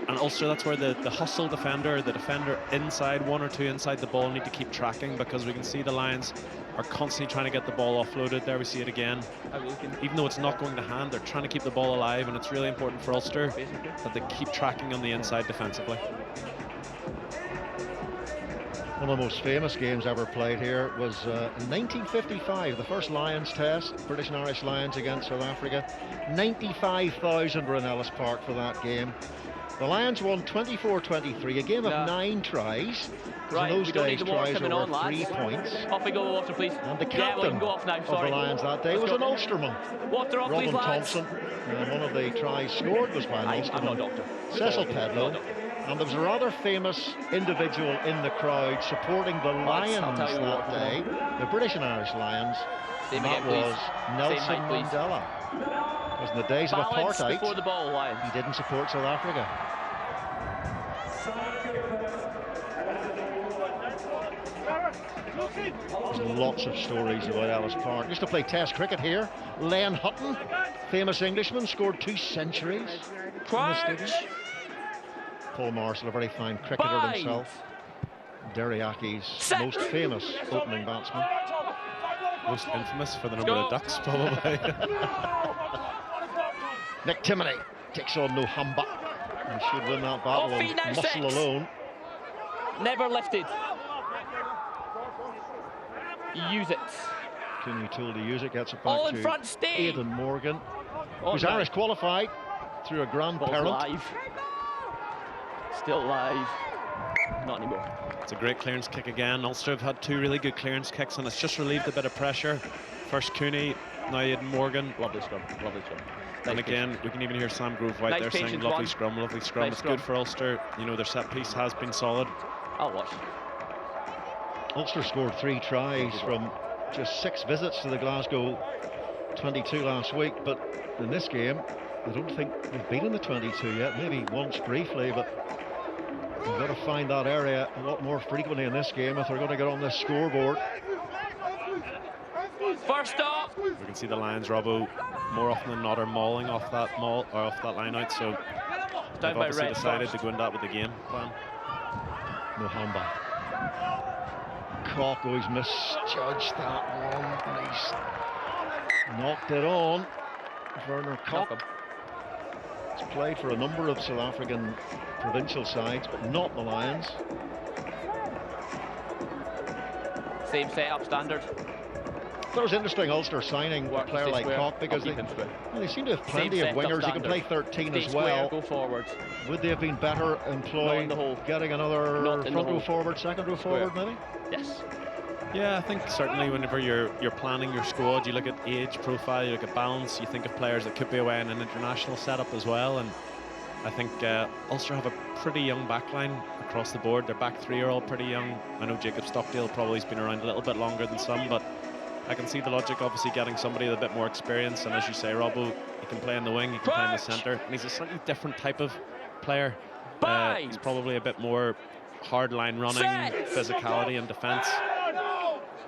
And Ulster, that's where the hustle defender, the defender inside, 1 or 2 inside the ball, need to keep tracking, because we can see the Lions are constantly trying to get the ball offloaded. There we see it again. Even though it's not going to hand, they're trying to keep the ball alive, and it's really important for Ulster that they keep tracking on the inside defensively. One of the most famous games ever played here was in 1955, the first Lions test, British and Irish Lions against South Africa. 95,000 were in Ellis Park for that game. The Lions won 24-23, a game of 9 tries. Right, in those days, tries were worth 3 points. Off we go, Walter, please. And the captain of the Lions that day was an Ulsterman, Walter, off, Robin please, Thompson. And one of the tries scored was by an Ulsterman, I'm not doctor. Cecil Pedlow. And there was a rather famous individual in the crowd supporting the Lions that day, the British and Irish Lions, and that was Nelson Mandela. Because in the days of apartheid, before the ball, Lions. He didn't support South Africa. There's lots of stories about Ellis Park. Used to play Test cricket here. Len Hutton, famous Englishman, scored 2 centuries in the stadium. Paul Marshall, a very fine cricketer himself. Derryaki's most famous opening batsman. Most infamous for the number of ducks, probably. Nick Timoney takes on Nohamba. He should win that battle on muscle alone. Never lifted. Use it. Can you told to use it? Gets it back all in to front, stay. Aidan Morgan, who's Irish qualified through a grandparent. Live. Still live. Not anymore. It's a great clearance kick again. Ulster have had 2 really good clearance kicks, and it's just relieved a bit of pressure. First Cooney, now Aidan Morgan. Lovely scrum, lovely scrum. And again, we can even hear Sam Grove White there saying lovely scrum, lovely scrum. It's good for Ulster. You know, their set piece has been solid. I'll watch. Ulster scored 3 tries from just 6 visits to the Glasgow 22 last week, but in this game, I don't think they've been in the 22 yet, maybe once briefly, but we've got to find that area a lot more frequently in this game if they're going to get on this scoreboard. First stop. We can see the Lions, Robbo, more often than not are mauling off that maul or off that line out, so they've obviously decided to go in that with the game plan. Mohamba. Cock, he's misjudged that one, and he's knocked it on. Werner Cock. He's played for a number of South African provincial sides, but not the Lions. Same setup, standard. That was interesting, Ulster signing a player like Cock, because they seem to have plenty of wingers. He can play 13 as well. Go forward. Would they have been better employed getting another front row forward, second row forward, maybe? Yes. Yeah, I think certainly whenever you're planning your squad, you look at age profile, you look at balance, you think of players that could be away in an international setup as well. And I think Ulster have a pretty young backline across the board. Their back three are all pretty young. I know Jacob Stockdale probably has been around a little bit longer than some, but I can see the logic, obviously, getting somebody with a bit more experience. And as you say, Robbo, he can play in the wing, he can play in the centre, and he's a slightly different type of player. He's probably a bit more hardline running, physicality and defence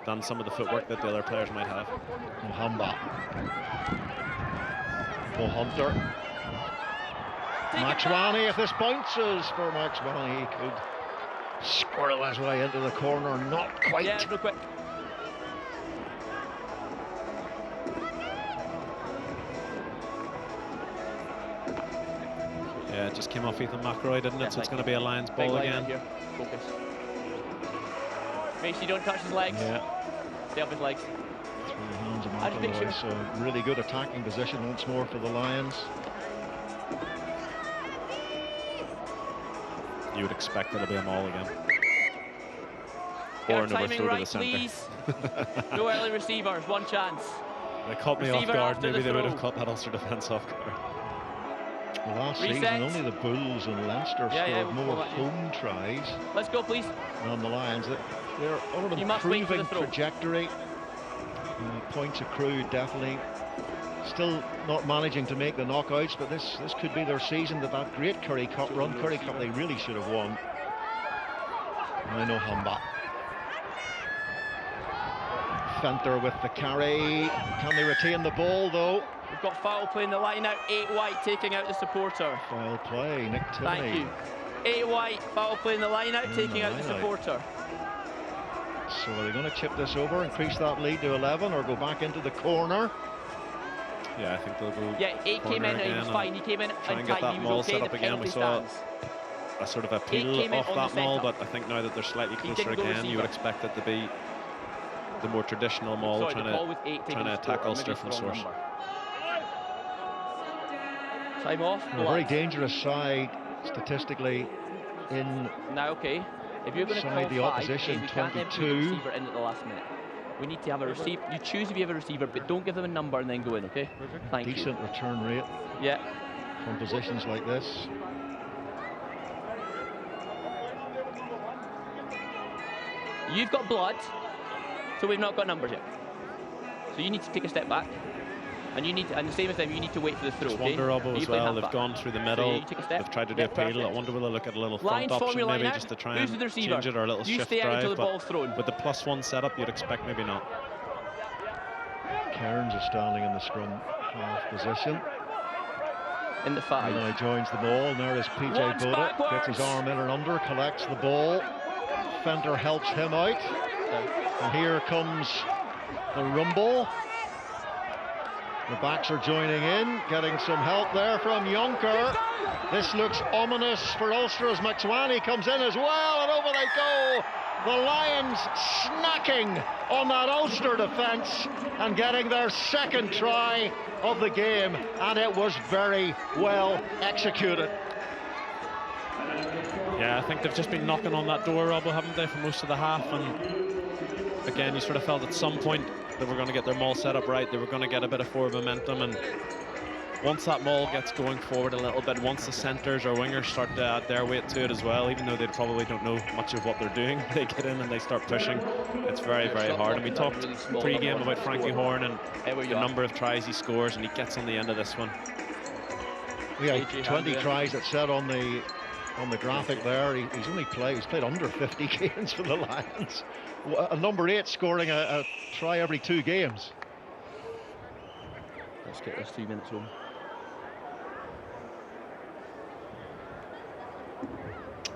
than some of the footwork that the other players might have. Mohamba. Hunter. Max Wani, if this bounces for Max Wani, he could squirrel his way into the corner, not quite. Yeah, real quick. Yeah, it just came off Ethan McElroy, didn't it? So it's going to be a Lions ball again. Here. Focus. Make sure you don't touch his legs. Yeah. Stay up his legs. Through the hands of McElroy, so really good attacking position once more for the Lions. You would expect it'll be a maul again. Or an overthrow to the centre. No early receivers, one chance. They caught me off guard. Maybe they would have caught that Ulster defence off guard. Well, last season, only the Bulls and Leinster scored more home tries. Let's go, please. Than the Lions. They're on an improving trajectory. Points accrued, definitely. Still not managing to make the knockouts, but this could be their season. That great Curry Cup run. Curry Cup they really should have won. I know Hamba. Fenter with the carry. Can they retain the ball though? We've got foul play in the line out. 8 White taking out the supporter. Foul play, Nick Timoney. Thank you. 8 White, foul play in the line out, taking out the supporter. So are they going to chip this over, increase that lead to 11, or go back into the corner? Yeah, I think they'll go. Yeah, 8 came in and he was fine. He came in and tight. He was okay. Set up again. We saw a sort of a peel off that maul, but I think now that they're slightly closer again, you would expect it to be the more traditional maul, trying to attack Ulster from source. Time off. A very dangerous side statistically in now. Okay, if you're going to call the opposition, we can't have a receiver in at the last minute. We need to have a receiver. You choose if you have a receiver, but don't give them a number and then go in. Okay. Thank you. Decent return rate. Yeah. From positions like this. You've got blood, so we've not got numbers yet. So you need to take a step back. And you need to, and the same as them, you need to wait for the throw. Just wonder, Robbo, as well. They've gone through the middle. So they've tried to do a peel. I wonder will they look at a little front option maybe just to try and change it, or a little shift drive. But with the +1 setup, you'd expect maybe not. Cairns is standing in the scrum half position. In the 5. And now joins the ball. And there is PJ Boda. Gets his arm in and under, collects the ball. Fenter helps him out. And here comes the rumble. The backs are joining in, getting some help there from Jonker. This looks ominous for Ulster as McSwaney comes in as well, and over they go. The Lions snacking on that Ulster defence and getting their second try of the game, and it was very well executed. Yeah, I think they've just been knocking on that door, Robbo, haven't they, for most of the half, and again, you sort of felt at some point they were going to get their maul set up right, they were going to get a bit of forward momentum, and once that maul gets going forward a little bit, once the centres or wingers start to add their weight to it as well, even though they probably don't know much of what they're doing, they get in and they start pushing. It's very, very hard. And we talked pre-game about Frankie Horn and the number of tries he scores, and he gets on the end of this one. Yeah, 20 tries that said on the graphic there. He's played under 50 games for the Lions. A number 8 scoring a try every 2 games. Let's get this 2 minutes home.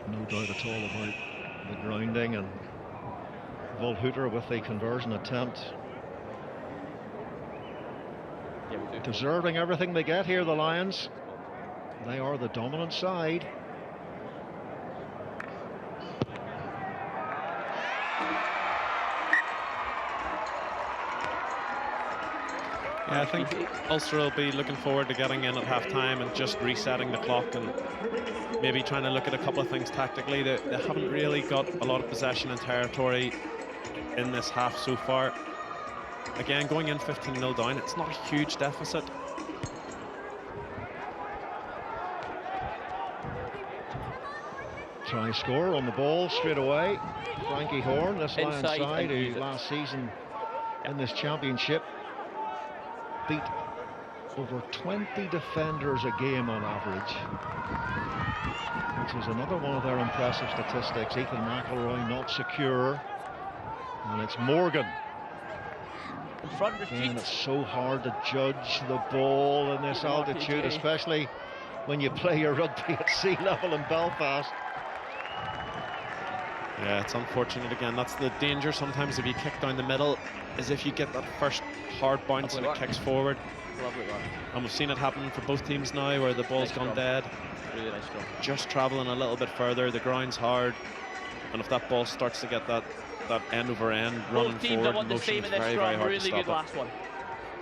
No doubt at all about the grounding, and Volhooter with the conversion attempt. Yeah, we do. Deserving everything they get here, the Lions. They are the dominant side. Yeah, I think Ulster will be looking forward to getting in at half-time and just resetting the clock and maybe trying to look at a couple of things tactically. They haven't really got a lot of possession and territory in this half so far. Again, going in 15-0 down, it's not a huge deficit. Try score on the ball straight away. Frankie Horn, this Lions side, who last season in this championship beat over 20 defenders a game on average, which is another one of their impressive statistics. Ethan McElroy not secure, and it's Morgan. And it's so hard to judge the ball in this altitude, especially when you play your rugby at sea level in Belfast. Yeah, it's unfortunate again. That's the danger sometimes if you kick down the middle, is if you get that first hard bounce and it kicks forward. And we've seen it happen for both teams now where the ball's gone dead. Really nice scrum. Just travelling a little bit further, the ground's hard, and if that ball starts to get that end over end running forward motion, it's very, very hard to stop it.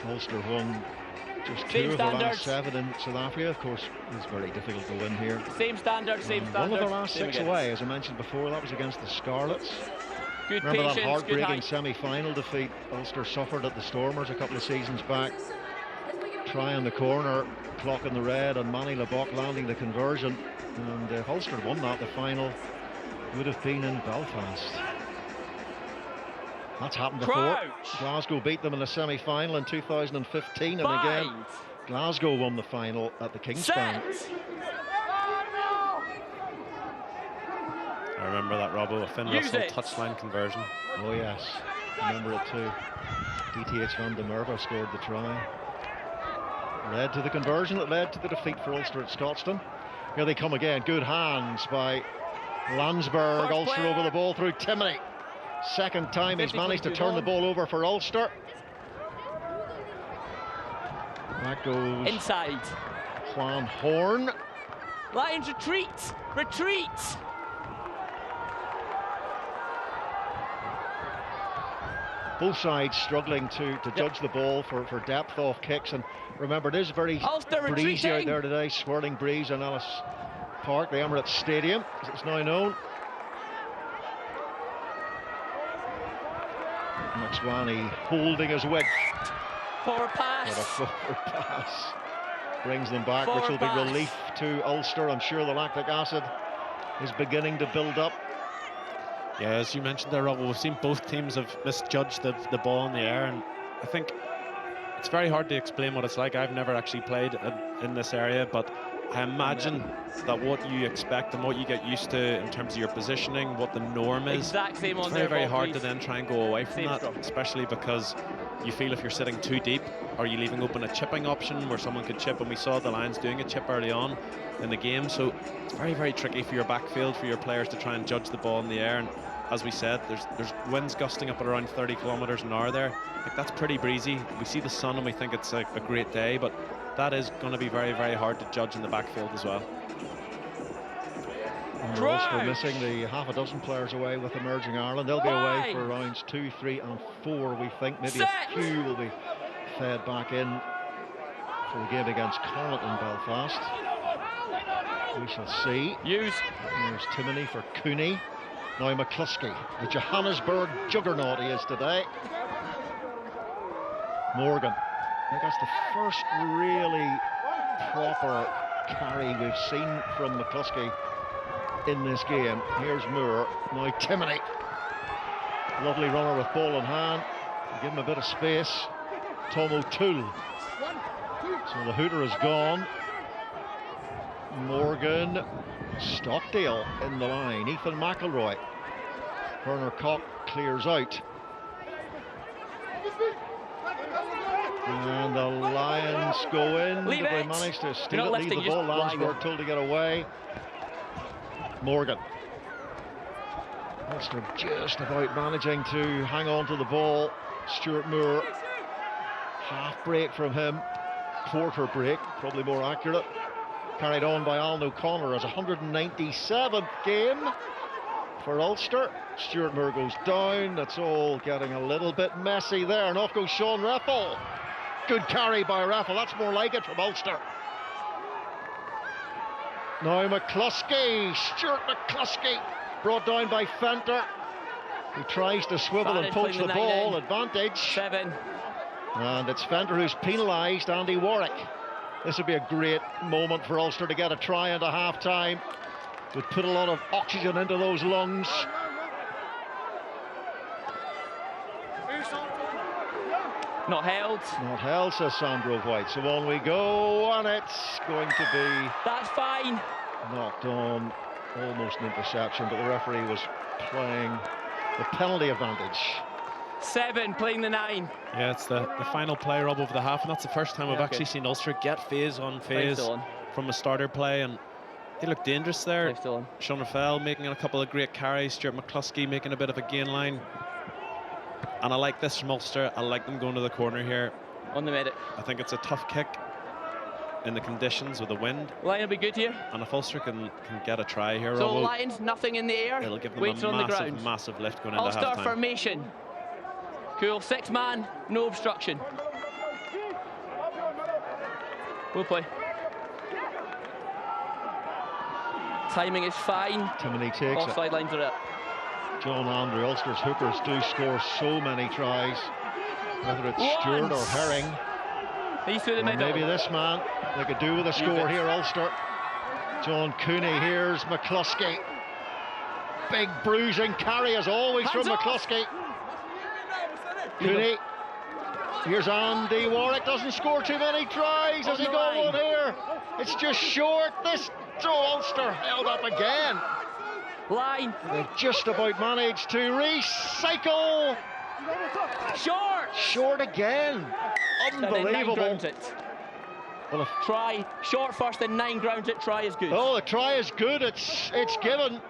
Ulster won just 2 of the last 7 in South Africa. Of course, it's very difficult to win here. Same standard. One of the last 6 away, as I mentioned before, that was against the Scarlets. Good Remember patience, that heartbreaking semi-final defeat Ulster suffered at the Stormers a couple of seasons back. Try in the corner, clock in the red, and Manny Lebock landing the conversion. And if Ulster had won that, the final would have been in Belfast. That's happened before. Crouch. Glasgow beat them in the semi-final in 2015, and again Glasgow won the final at the Kingspan. I remember that, Robbo, a Finn Russell touchline conversion. Oh yes, remember it too. DTH van der Merwe scored the try. Led to the conversion that led to the defeat for Ulster at Scotstoun. Here they come again. Good hands by Landsberg. Ulster over the ball through Timoney. Second time he's managed to turn the ball over for Ulster. That goes inside. Juan Horn. Lions retreat. Both sides struggling to judge the ball for depth off kicks, and remember it is very breezy out there today, swirling breeze on Ellis Park, the Emirates Stadium as it's now known. McSwaney holding his width. Forward pass. What a forward pass. Brings them back, which will be relief to Ulster. I'm sure the lactic acid is beginning to build up. Yeah, as you mentioned there, Rob, we've seen both teams have misjudged the ball in the air, and I think it's very hard to explain what it's like. I've never actually played in this area, but I imagine that what you expect and what you get used to in terms of your positioning, what the norm is, it's very, very hard to then try and go away from that, especially because you feel if you're sitting too deep, are you leaving open a chipping option where someone could chip, and we saw the Lions doing a chip early on in the game, so it's very, very tricky for your backfield, for your players to try and judge the ball in the air. And as we said, there's winds gusting up at around 30 kilometers an hour there. Like, that's pretty breezy. We see the sun and we think it's a great day, but that is going to be very, very hard to judge in the backfield as well. Ulster missing the half a dozen players away with emerging Ireland. They'll be away for rounds 2, 3 and 4, we think. Maybe a few will be fed back in for the game against Connacht in Belfast. We shall see. Here's Timoney for Cooney. Now McCluskey, the Johannesburg juggernaut he is today. Morgan. I think that's the first really proper carry we've seen from McCluskey in this game. Here's Moore. Now Timoney. Lovely runner with ball in hand. Give him a bit of space. Tom O'Toole. So the hooter is gone. Morgan, Stockdale in the line, Ethan McElroy. Werner Koch clears out. And the Lions go in. Leave Did they it. manage to steal You're not it, leave lifting, the ball? just Lions lying were on. told to get away. Morgan. Ulster just about managing to hang on to the ball. Stuart Moore, half break from him, quarter break, probably more accurate. Carried on by Alan O'Connor as 197th game for Ulster. Stuart Moore goes down. It's all getting a little bit messy there. And off goes Sean Reffel. Good carry by Reffel. That's more like it from Ulster. Now McCluskey, Stuart McCluskey, brought down by Fenter, who tries to swivel and poach the ball. Advantage. 7. And it's Fenter who's penalised Andy Warwick. This would be a great moment for Ulster to get a try into half-time. Would put a lot of oxygen into those lungs. Not held. Not held, says Sandro White. So on we go, and it's going to be... That's fine. Knocked on, almost an interception, but the referee was playing the penalty advantage. 7, playing the 9. Yeah, it's the final play, Rob, over the half, and that's the first time we've actually seen Ulster get phase on phase from a starter play, and they look dangerous there. Sean Reffel making a couple of great carries, Stuart McCluskey making a bit of a gain line. And I like this from Ulster. I like them going to the corner here. On the medic. I think it's a tough kick in the conditions with the wind. Line will be good here. And if Ulster can get a try here, so Lions, nothing in the air. It'll give them a massive lift going into half-time. Ulster formation. Cool, 6-man, no obstruction. We'll play. Timing is fine. Timony takes it. Offside lines are up. John Andrew, Ulster's hookers do score so many tries, whether it's Stewart or Herring. He's through the middle. Maybe this man, they could do with a score here, Ulster. John Cooney, here's McCluskey. Big bruising carry as always Hands from off. McCluskey. Cooney, here's Andy Warwick, doesn't score too many tries. Has he got one here? It's just short. This Ulster held up again. Line. They've just about managed to recycle. Short. Short again. Unbelievable. Well, try short first, then 9 grounds it. Try is good. Oh, the try is good. It's given.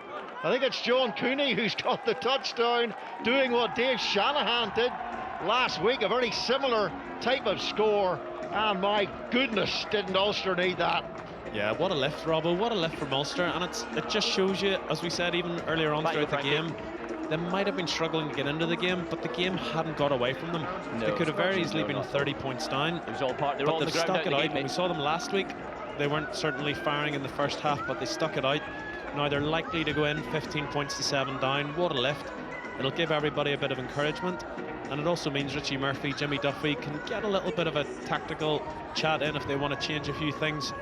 I think it's John Cooney who's got the touchdown, doing what Dave Shanahan did last week, a very similar type of score. And my goodness, didn't Ulster need that? Yeah, what a lift, Robbo, what a lift from Ulster. And it just shows you, as we said even earlier on throughout the game, they might have been struggling to get into the game, but the game hadn't got away from them. No, they could have very easily been 30 points down. It was all part. They were but all they've the ground stuck it out. Game, we saw them last week. They weren't certainly firing in the first half, but they stuck it out. Now they're likely to go in 15 points to 7 down. What a lift. It'll give everybody a bit of encouragement. And it also means Richie Murphy, Jimmy Duffy can get a little bit of a tactical chat in if they want to change a few things.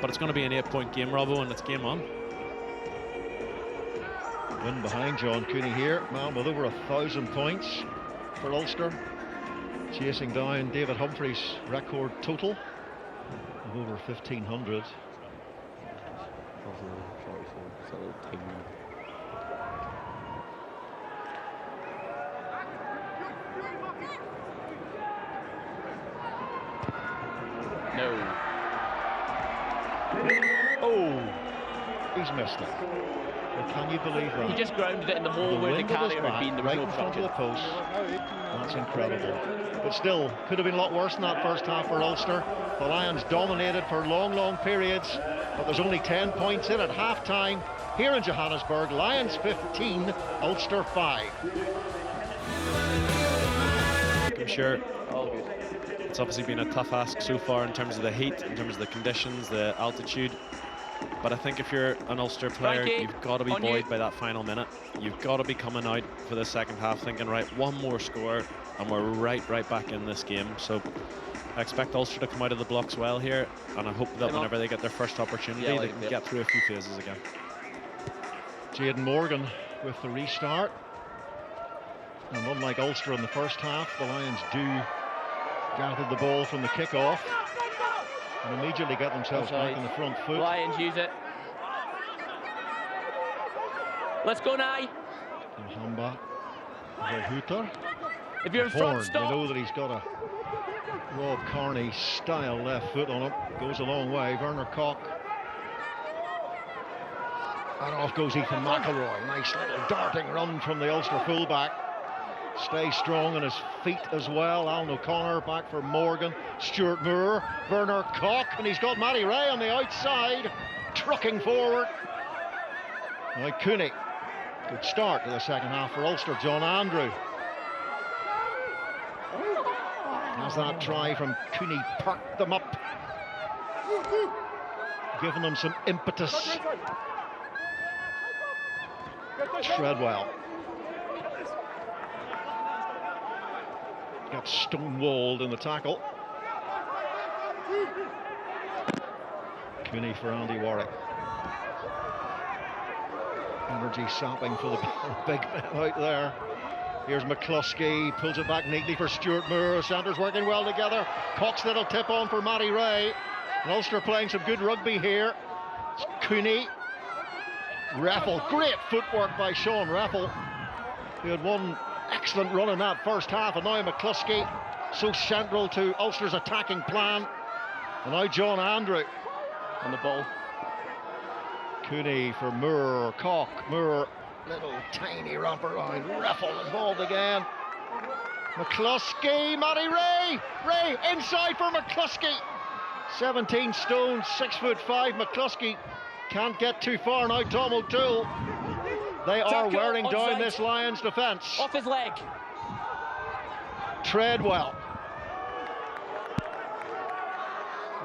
But it's going to be an 8-point game, Robbo, and it's game on. Win behind John Cooney here, man with over 1,000 points for Ulster, chasing down David Humphrey's record total of over 1,500. No. Oh, he's missed it. Well, can you believe that? He just grounded it in the hole where the carrier had been. There was right no in front of the obstruction. post. That's incredible. But still, could have been a lot worse than that first half for Ulster. The Lions dominated for long, long periods, but there's only 10 points in at half-time here in Johannesburg. Lions 15, Ulster 5. I'm sure it's obviously been a tough ask so far in terms of the heat, in terms of the conditions, the altitude. But I think if you're an Ulster player, you've got to be buoyed by that final minute. You've got to be coming out for the second half thinking, right, one more score and we're right back in this game. So I expect Ulster to come out of the blocks well here, and I hope that whenever they get their first opportunity, they can get through a few phases again. Jaden Morgan with the restart. And unlike Ulster in the first half, the Lions do gather the ball from the kickoff. and immediately get themselves back on the front foot. Lions use it. Let's go now. Hamba, Hooter. If you're in Horn, front, stop. you know that he's got a Rob Carney style left foot on him. Goes a long way. Werner Koch. And off goes Ethan McElroy. Nice little darting run from the Ulster fullback. Stays strong on his feet as well. Alan O'Connor back for Morgan. Stuart Moore. Werner Koch. And he's got Matty Ray on the outside. Trucking forward. Now Cooney. Good start to the second half for Ulster. John Andrew. As that try from Cooney perked them up. Giving them some impetus. Treadwell. Got stonewalled in the tackle. Cooney for Andy Warwick. Energy sapping for the big man out there. Here's McCluskey, pulls it back neatly for Stuart Moore. Centres working well together. Cox little tip on for Matty Ray. And Ulster playing some good rugby here. It's Cooney. Raffle, great footwork by Sean Raffle, who had one excellent run in that first half, and now McCluskey, so central to Ulster's attacking plan. And now John Andrew on the ball. Cooney for Moore, Koch, Moore, little tiny wraparound, Raffle involved again. McCluskey, Matty Ray, Ray inside for McCluskey. 17 stone, 6'5", McCluskey. Can't get too far now, Tom O'Toole. They are wearing down this Lions defence. Off his leg. Treadwell.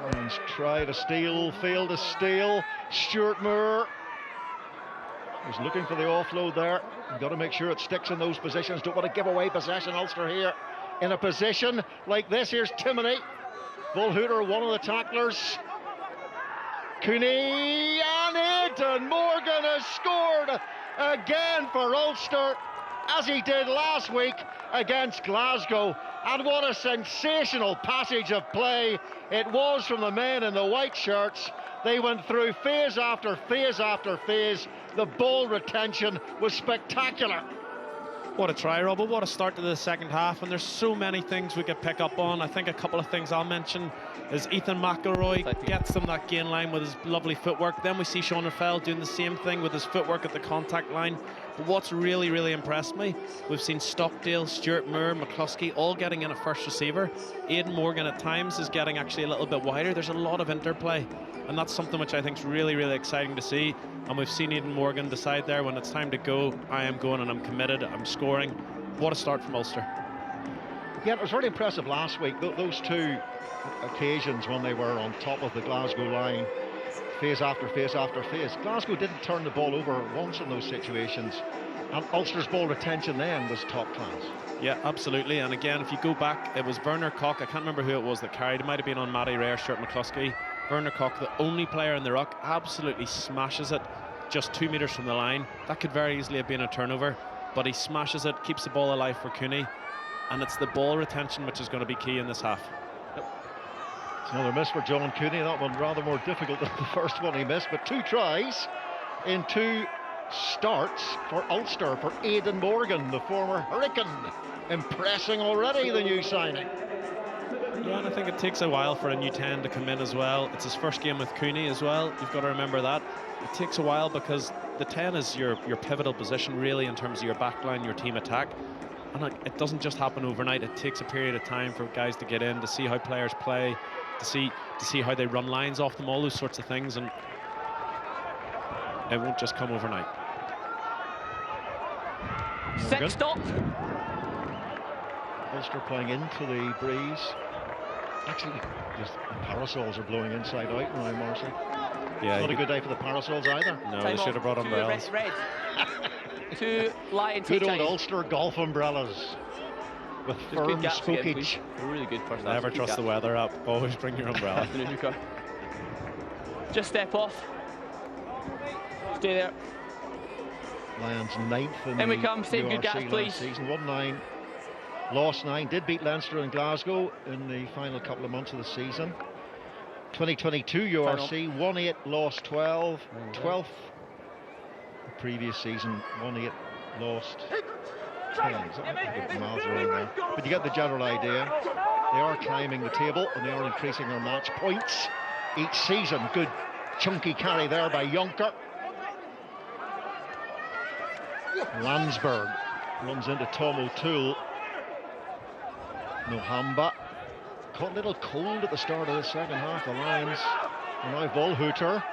Lions try to steal, fail to steal. Stuart Moore was looking for the offload there. You've got to make sure it sticks in those positions. Don't want to give away possession. Ulster here in a position like this. Here's Timoney. Volhooter, one of the tacklers. Cooney and Aidan Morgan has scored again for Ulster, as he did last week against Glasgow. And what a sensational passage of play it was from the men in the white shirts. They went through phase after phase after phase. The ball retention was spectacular. What a try, Robbo. What a start to the second half. And there's so many things we could pick up on. I think a couple of things I'll mention is Ethan McElroy gets them that gain line with his lovely footwork. Then we see Sean Raffel doing the same thing with his footwork at the contact line. But what's really, really impressed me, we've seen Stockdale, Stuart Moore, McCluskey all getting in a first receiver. Aidan Morgan at times is getting actually a little bit wider. There's a lot of interplay. And that's something which I think is really, really exciting to see. And we've seen Aidan Morgan decide there when it's time to go, I am going and I'm committed, I'm scoring. What a start from Ulster. Yeah, it was very impressive last week. Those two occasions when they were on top of the Glasgow line, phase after phase after phase. Glasgow didn't turn the ball over once in those situations. And Ulster's ball retention then was top class. Yeah, absolutely. And again, if you go back, it was Werner Koch. I can't remember who it was that carried. It might have been on Matty Ray or Stuart McCluskey. Werner Koch, the only player in the ruck, absolutely smashes it just 2 metres from the line. That could very easily have been a turnover, but he smashes it, keeps the ball alive for Cooney, and it's the ball retention which is going to be key in this half. It's another miss for John Cooney. That one rather more difficult than the first one he missed, but 2 tries in 2 starts for Ulster, for Aidan Morgan, the former Hurricane. Impressing already, the new signing. Yeah, and I think it takes a while for a new 10 to come in as well. It's his first game with Cooney as well. You've got to remember that. It takes a while because the 10 is your pivotal position really in terms of your backline, your team attack. And it doesn't just happen overnight. It takes a period of time for guys to get in, to see how players play, to see how they run lines off them, all those sorts of things. And it won't just come overnight. Set, stop. Ulster playing into the breeze. Actually, just the parasols are blowing inside out now, Marcy. Yeah, it's not a good day for the parasols either. No, they should have brought umbrellas. Red. 2 Lions. Good old Ulster golf umbrellas with firm spookage. Really good first half. Never trust the weather up. Always bring your umbrella. Just step off. Stay there. Lions 9th in in the we come. Save URC good gas, please. Season 1-9. Lost 9, did beat Leinster and Glasgow in the final couple of months of the season. 2022 URC, 1-8, lost 12. 12th the previous season, 1-8, lost 10. Miles around there. But you get the general idea. They are climbing the table and they are increasing their match points each season. Good chunky carry there by Jonker. Landsberg runs into Tom O'Toole. Nohamba caught a little cold at the start of the second half. The Lions. And now Volhuter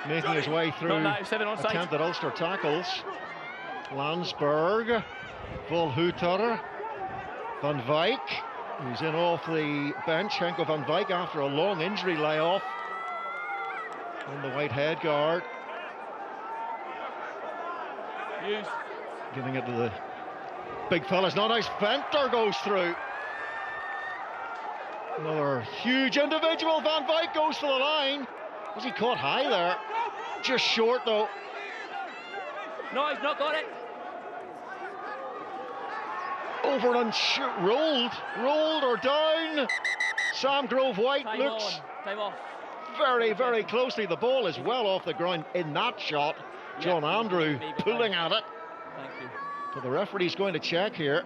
making his way through attempted Ulster tackles. Landsberg, Volhuter, Van Wyk, who's in off the bench. Henko Van Wyk after a long injury layoff. On the white head guard. Giving it to the big fellas. Now nice Venter goes through. Another huge individual. Van Wyk goes to the line. Was he caught high there? Just short though. No, he's not got it. Over and rolled or down. Sam Grove White looks very, very closely. The ball is well off the ground in that shot. John Andrew pulling at it. Thank you. So the referee's going to check here.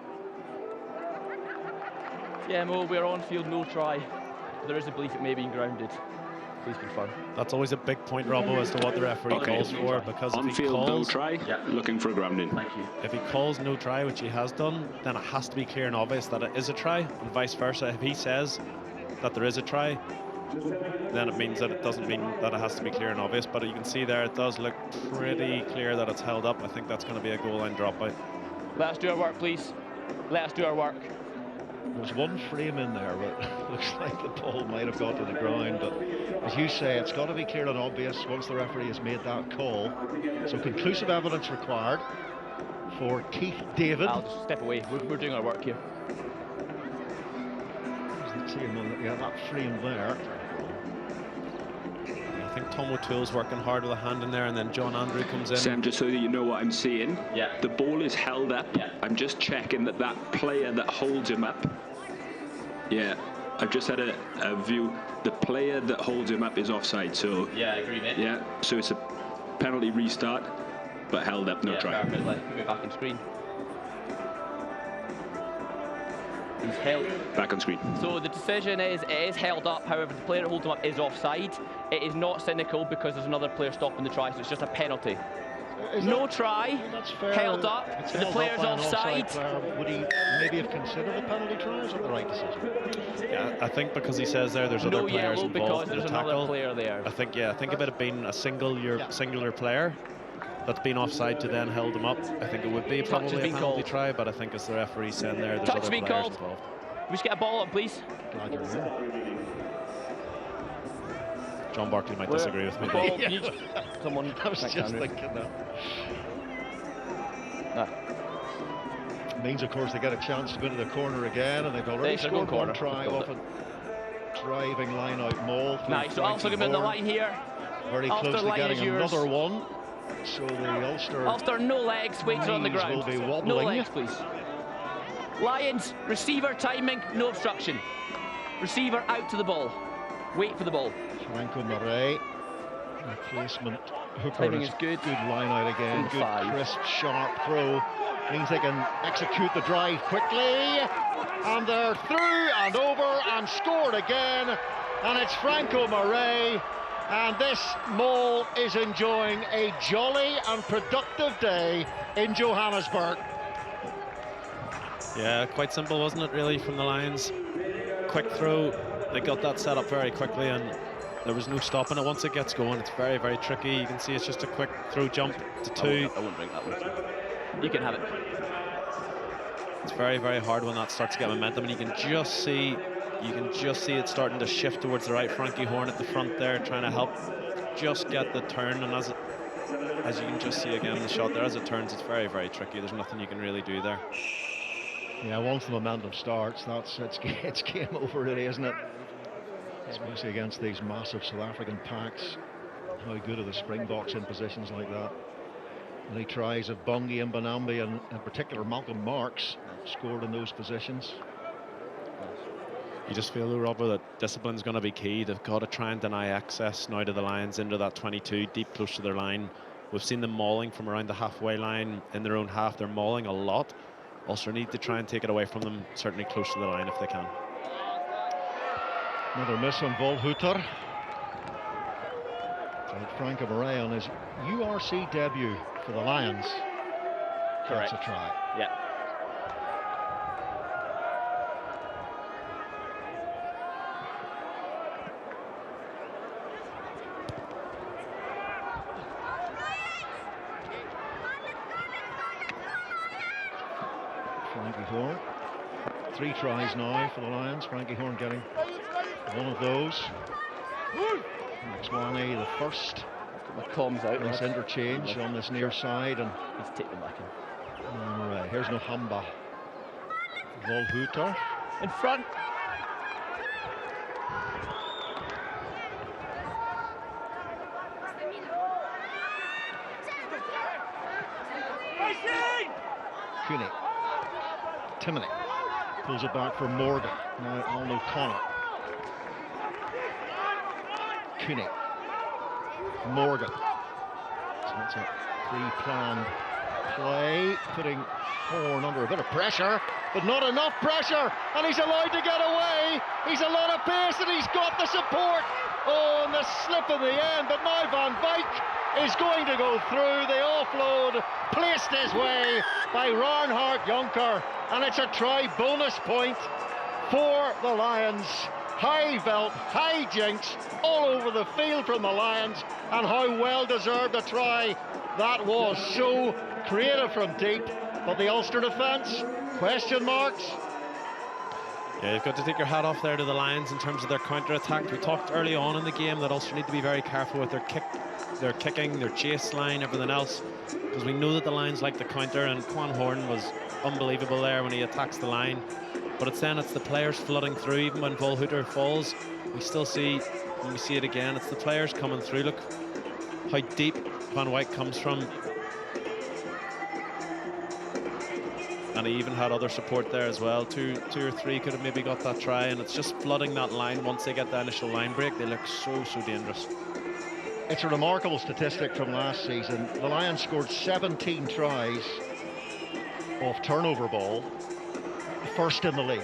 Yeah, Mo, we're on field, no try. There is a belief it may be grounded. Please confirm. That's always a big point, Robbo, as to what the referee calls for, because on if he field, calls, no try, looking for a grounding. Thank you. if he calls no try, which he has done, then it has to be clear and obvious that it is a try, and vice versa. If he says that there is a try, then it means that it doesn't mean that it has to be clear and obvious. But you can see there, it does look pretty clear that it's held up. I think that's going to be a goal line dropout. Let us do our work, please. Let us do our work. There's one frame in there, but it looks like the ball might have got to the ground. But as you say, it's got to be clear and obvious once the referee has made that call. So conclusive evidence required for Keith David. I'll just step away. We're doing our work here. There's the team on that frame there. I think Tom O'Toole's working hard with a hand in there, and then John Andrew comes in. Sam, just so that you know what I'm seeing, the ball is held up. I'm just checking that that player that holds him up, I've just had a view. The player that holds him up is offside, so I agree, mate. Yeah, so it's a penalty restart, but held up, no try. Perfect. Let's put it back on screen. He's held. Back on screen. So the decision is, it is held up. However, the player that holds him up is offside. It is not cynical because there's another player stopping the try, so it's just a penalty. No try, held up, but the player's offside. Would he maybe have considered a penalty try? Is that the right decision? Yeah, I think because he says there's other players involved because in there's the tackle. another player there. I think if it had been a singular player that's been offside to then held him up, I think it would be probably a penalty try. But I think as the referee saying there's Touch other being players called. involved. We just get a ball on, please. Glad you're here. John Barkley might disagree with me. Ball, come on. I was just thinking that. Means, of course, they get a chance to go into the corner again, and they've already scored one try off a driving line-out maul. Nice, so Ulster come in the line here. Very close to getting another one. So the Ulster, no legs, weights on the ground. Will be wobbling. No legs, please. Lions, receiver timing, no obstruction. Receiver out to the ball. Wait for the ball. Franco Murray, replacement hooker. Timing is good. Good line out again. Good, crisp, sharp throw. Means they can execute the drive quickly. And they're through and over and scored again. And it's Franco Murray. And this Mole is enjoying a jolly and productive day in Johannesburg. Yeah, quite simple, wasn't it, really, from the Lions? Quick throw. They got that set up very quickly, and there was no stopping it. Once it gets going, it's very, very tricky. You can see it's just a quick throw jump to two. I won't bring that one. You can have it. It's very, very hard when that starts to get momentum, and you can just see it starting to shift towards the right. Frankie Horn at the front there, trying to help just get the turn, and as you can just see again the shot there, as it turns, it's very, very tricky. There's nothing you can really do there. Yeah, once the momentum starts, it's game over, really, isn't it? Especially against these massive South African packs. How good are the Springboks in positions like that? Many tries of Bungie and Banambi, and in particular Malcolm Marks, scored in those positions. You just feel, Robbo, that discipline's going to be key. They've got to try and deny access now to the Lions into that 22, deep close to their line. We've seen them mauling from around the halfway line in their own half. They're mauling a lot. Ulster need to try and take it away from them, certainly close to the line if they can. Another miss on Volhuter. Frank Murray on his URC debut for the Lions. Correct. That's a try. Yeah. Frankie Horn. 3 tries now for the Lions. Frankie Horn getting one of those. McSwaney the first. McComb's out. Nice interchange on this near side, and he's taken back in. All right, here's Nohamba. Volhuter in front. Cooney. Timoney pulls it back for Morgan. Now Alan O'Connor. Cooney. Morgan. So that's a pre-planned play, putting Horn under a bit of pressure, but not enough pressure, and he's allowed to get away. He's a lot of pace, and he's got the support. Oh, and the slip in the end, but now Van Wyk is going to go through. The offload placed his way by Reinhard Jonker, and it's a try bonus point for the Lions. High veld, high jinks all over the field from the Lions, and how well deserved a try that was. So creative from deep, but the Ulster defence, question marks. Yeah, you've got to take your hat off there to the Lions in terms of their counter-attack. We talked early on in the game that Ulster need to be very careful with their kicking, their chase line, everything else, because we know that the Lions like the counter, and Quan Horn was unbelievable there when he attacks the line. But it's the players flooding through. Even when Volhuter falls, we still see, when we see it again, it's the players coming through. Look how deep Van Wyk comes from. And he even had other support there as well. Two or three could have maybe got that try, and it's just flooding that line. Once they get the initial line break, they look so dangerous. It's a remarkable statistic from last season. The Lions scored 17 tries off turnover ball, first in the league.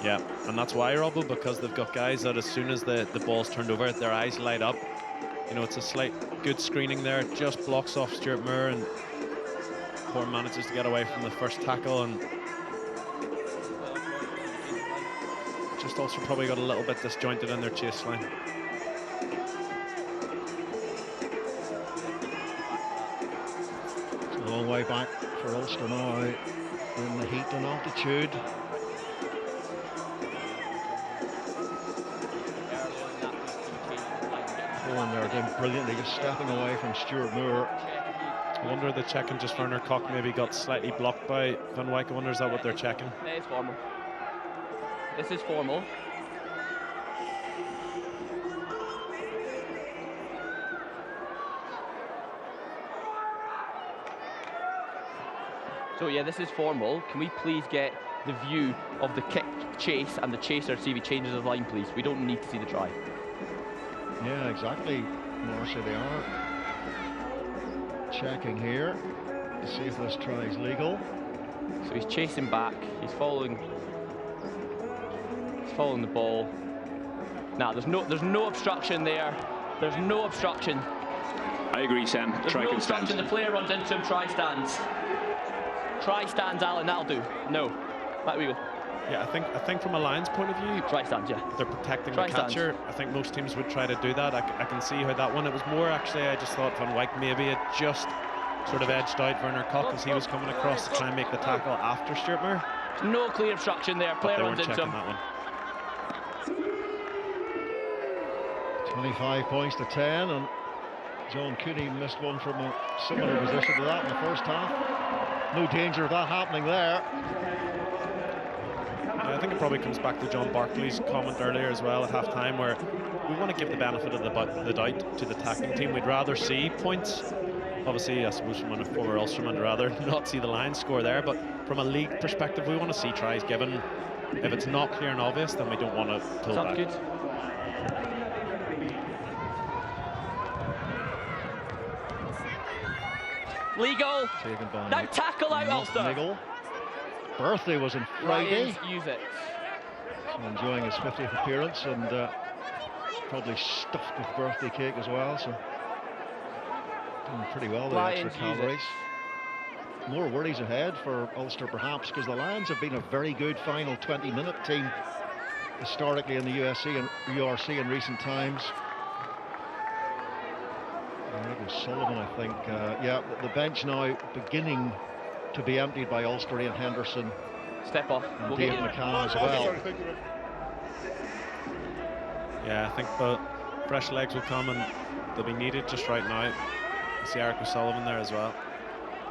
Yeah, and that's why, Robbo, because they've got guys that as soon as the ball's turned over, their eyes light up. You know, it's a slight good screening there, just blocks off Stuart Moore, and Horn manages to get away from the first tackle, and just also probably got a little bit disjointed in their chase line. It's a long way back for Ulster now in the heat and altitude. Horn there doing brilliantly, just stepping away from Stuart Moore. I wonder the checking just Werner Koch maybe got slightly blocked by Van Wyk. I wonder is that what they're checking? It's formal. This is formal. So yeah, this is formal. Can we please get the view of the kick chase and the chaser, see if he changes his line, please? We don't need to see the try. Yeah, exactly, Marcia, they are checking here to see if this try is legal. So he's chasing back, he's following the ball. Now there's no obstruction there. There's no obstruction. I agree, Sam. There's try no can obstruction. stand. The player runs into him, try stands. Try stands, Alan, that'll do. No. Back we go. Yeah, I think from a Lions point of view, try stands, yeah. They're protecting Try the catcher. stands. I think most teams would try to do that. I can see how that one, it was more actually, I just thought Van Wyk maybe had just sort of edged out Werner Koch as he was coming across to try and make the tackle after Stuart Moore. No clear obstruction there, player runs into him. That one. 25 points to 10, and John Cooney missed one from a similar position to that in the first half. No danger of that happening there. Yeah, I think it probably comes back to John Barkley's comment earlier as well at half-time, where we want to give the benefit of the doubt to the attacking team. We'd rather see points. Obviously, I suppose from a former Ulsterman, I'd rather not see the Lions score there, but from a league perspective, we want to see tries given. If it's not clear and obvious, then we don't want to pull back. Good. Legal. Taken by Now tackle out Ulster. Niggle. Birthday was on Friday. Lions use it. So enjoying his 50th appearance, and probably stuffed with birthday cake as well. So doing pretty well with extra calories. More worries ahead for Ulster perhaps, because the Lions have been a very good final 20-minute team historically in the URC in recent times. It was Sullivan, I think. Yeah, the bench now beginning to be emptied by Ulster. Ian Henderson. Step off. And Dave McCann as well. Yeah, I think the fresh legs will come and they'll be needed just right now. I see Eric O'Sullivan there as well.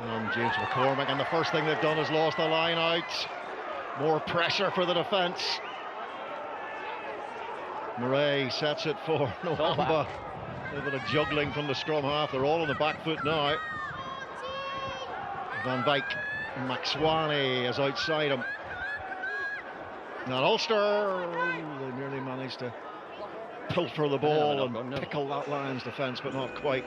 And James McCormick, and the first thing they've done is lost the line out. More pressure for the defence. Murray sets it for Nohamba. A little bit of juggling from the scrum half. They're all on the back foot now. Van Wyk, Maxwani is outside him. Now Ulster, they nearly managed to pilfer the ball and pickle that Lions defence, but not quite.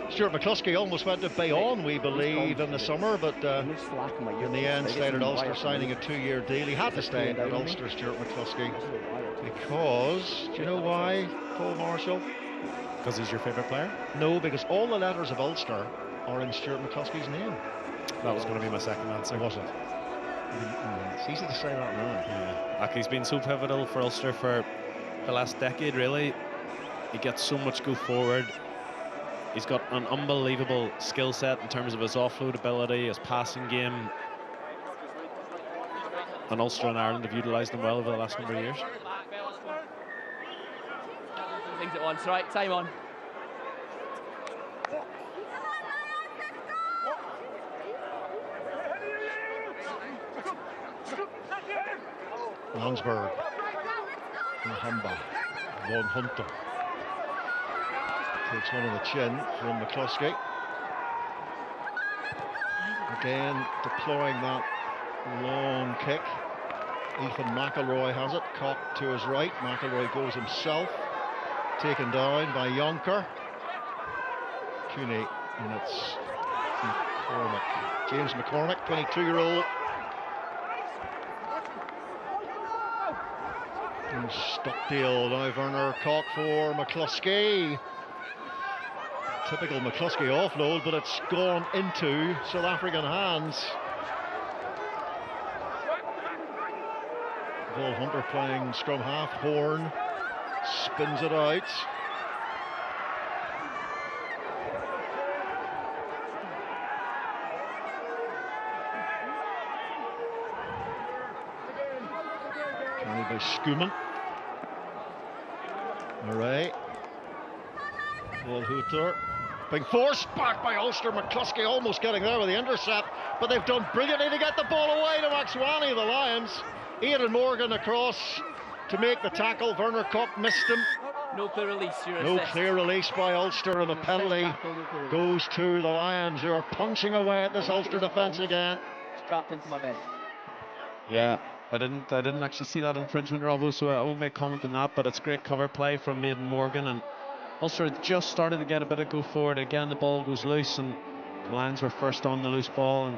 Stuart McCluskey almost went to Bayonne, we believe, in the summer, but in the end stayed at Ulster, signing a 2-year deal. He had to stay at Ulster, Stuart McCluskey, because, do you know why, Paul Marshall? Because he's your favourite player? No, because all the letters of Ulster are in Stuart McCluskey's name. That was going to be my second answer. Was it? It's easy to say that now. Yeah. Like, he's been so pivotal for Ulster for the last decade, really. He gets so much go forward. He's got an unbelievable skill set in terms of his offload ability, his passing game. And Ulster and Ireland have utilised him well over the last number of years. Things at once, right? Time on. Landsberg, Nohamba, Von Hunter takes one on the chin from McCluskey. Again, deploying that long kick. Ethan McElroy has it, cocked to his right. McElroy goes himself, taken down by Yonker. Cooney, and it's McCormick. James McCormick, 22-year-old. Stockdale, now Werner Koch for McCluskey. Typical McCluskey offload, but it's gone into South African hands. Vol Hunter playing scrum half. Horn spins it out. Carried by Schoeman. Murray. Volhouter. Being forced back by Ulster. McCluskey almost getting there with the intercept, but they've done brilliantly to get the ball away to Maxwani, the Lions. Aidan Morgan across to make the tackle. Werner Koch missed him. No clear release. No clear release by Ulster, and the penalty goes to the Lions, who are punching away at this Ulster defence again. Strapped into my bed. Yeah. I didn't actually see that infringement, Robbo, so I won't make comment on that, but it's great cover play from Aidan Morgan, and Ulster just started to get a bit of go forward. Again, the ball goes loose, and the Lions were first on the loose ball, and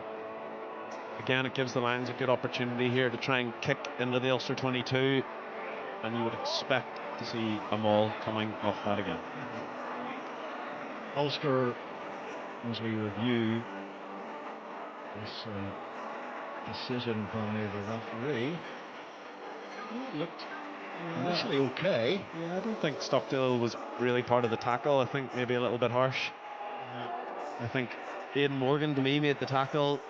again, it gives the Lions a good opportunity here to try and kick into the Ulster 22, and you would expect to see a maul coming off that again. Ulster, as we review this decision by the referee, looked initially okay. Yeah, I don't think Stockdale was really part of the tackle. I think maybe a little bit harsh. I think Aidan Morgan, to me, made the tackle.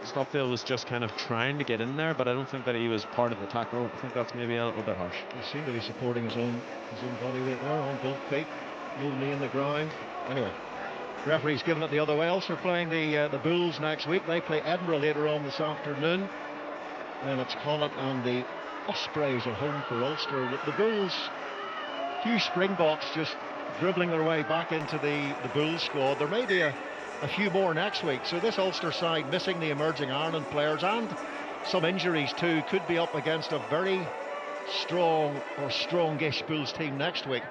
Stockdale was just kind of trying to get in there, but I don't think that he was part of the tackle. I think that's maybe a little bit harsh. He seemed to be supporting his own body weight there on both feet. No knee in the ground. Anyway, referee's giving it the other way. Ulster playing the Bulls next week. They play Edinburgh later on this afternoon. Then it's Connacht and the Ospreys at home for Ulster. The Bulls, few Springboks just dribbling their way back into the Bulls squad. There may be a few more next week. So this Ulster side missing the emerging Ireland players and some injuries too, could be up against a very strong or strongish Bulls team next week.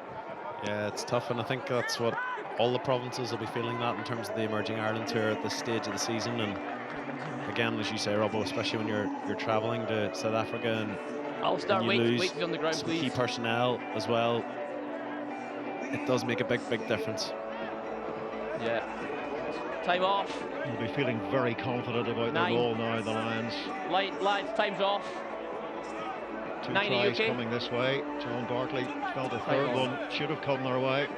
Yeah, it's tough, and I think that's what all the provinces will be feeling, that in terms of the Emerging Ireland Tour at this stage of the season. And again, as you say, Robbo, especially when you're travelling to South Africa and you lose on the ground, some key personnel as well, it does make a big difference. Yeah. Time off. You'll be feeling very confident about their role now, the Lions. Lads, time's off. 2 tries coming this way. John Barkley felt the third one should have come their way.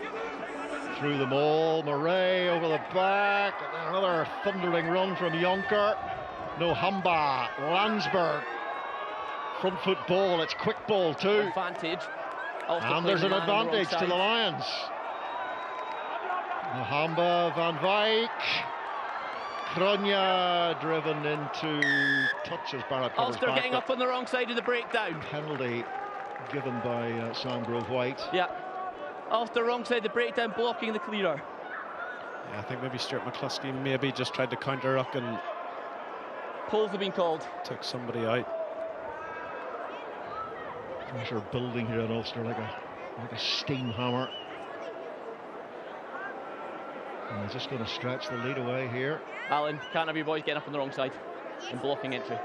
Through them all, Murray over the back, and another thundering run from Jonker. Nohamba, Landsberg, front foot ball, it's quick ball too. Advantage. And there's an advantage to the Lions. Nohamba, Van Wyk, Kronya driven into touch as Barrett covers Ulster back, getting up on the wrong side of the breakdown. Penalty given by Sam Grove-White. Yeah. Ulster wrong side of the breakdown, blocking the clearer. Yeah, I think maybe Stuart McCluskey maybe just tried to counter-ruck and pulls have been called. Took somebody out. Pressure building here in Ulster like a steam hammer. And they're just going to stretch the lead away here. Alan, can't have your boys getting up on the wrong side and blocking entry.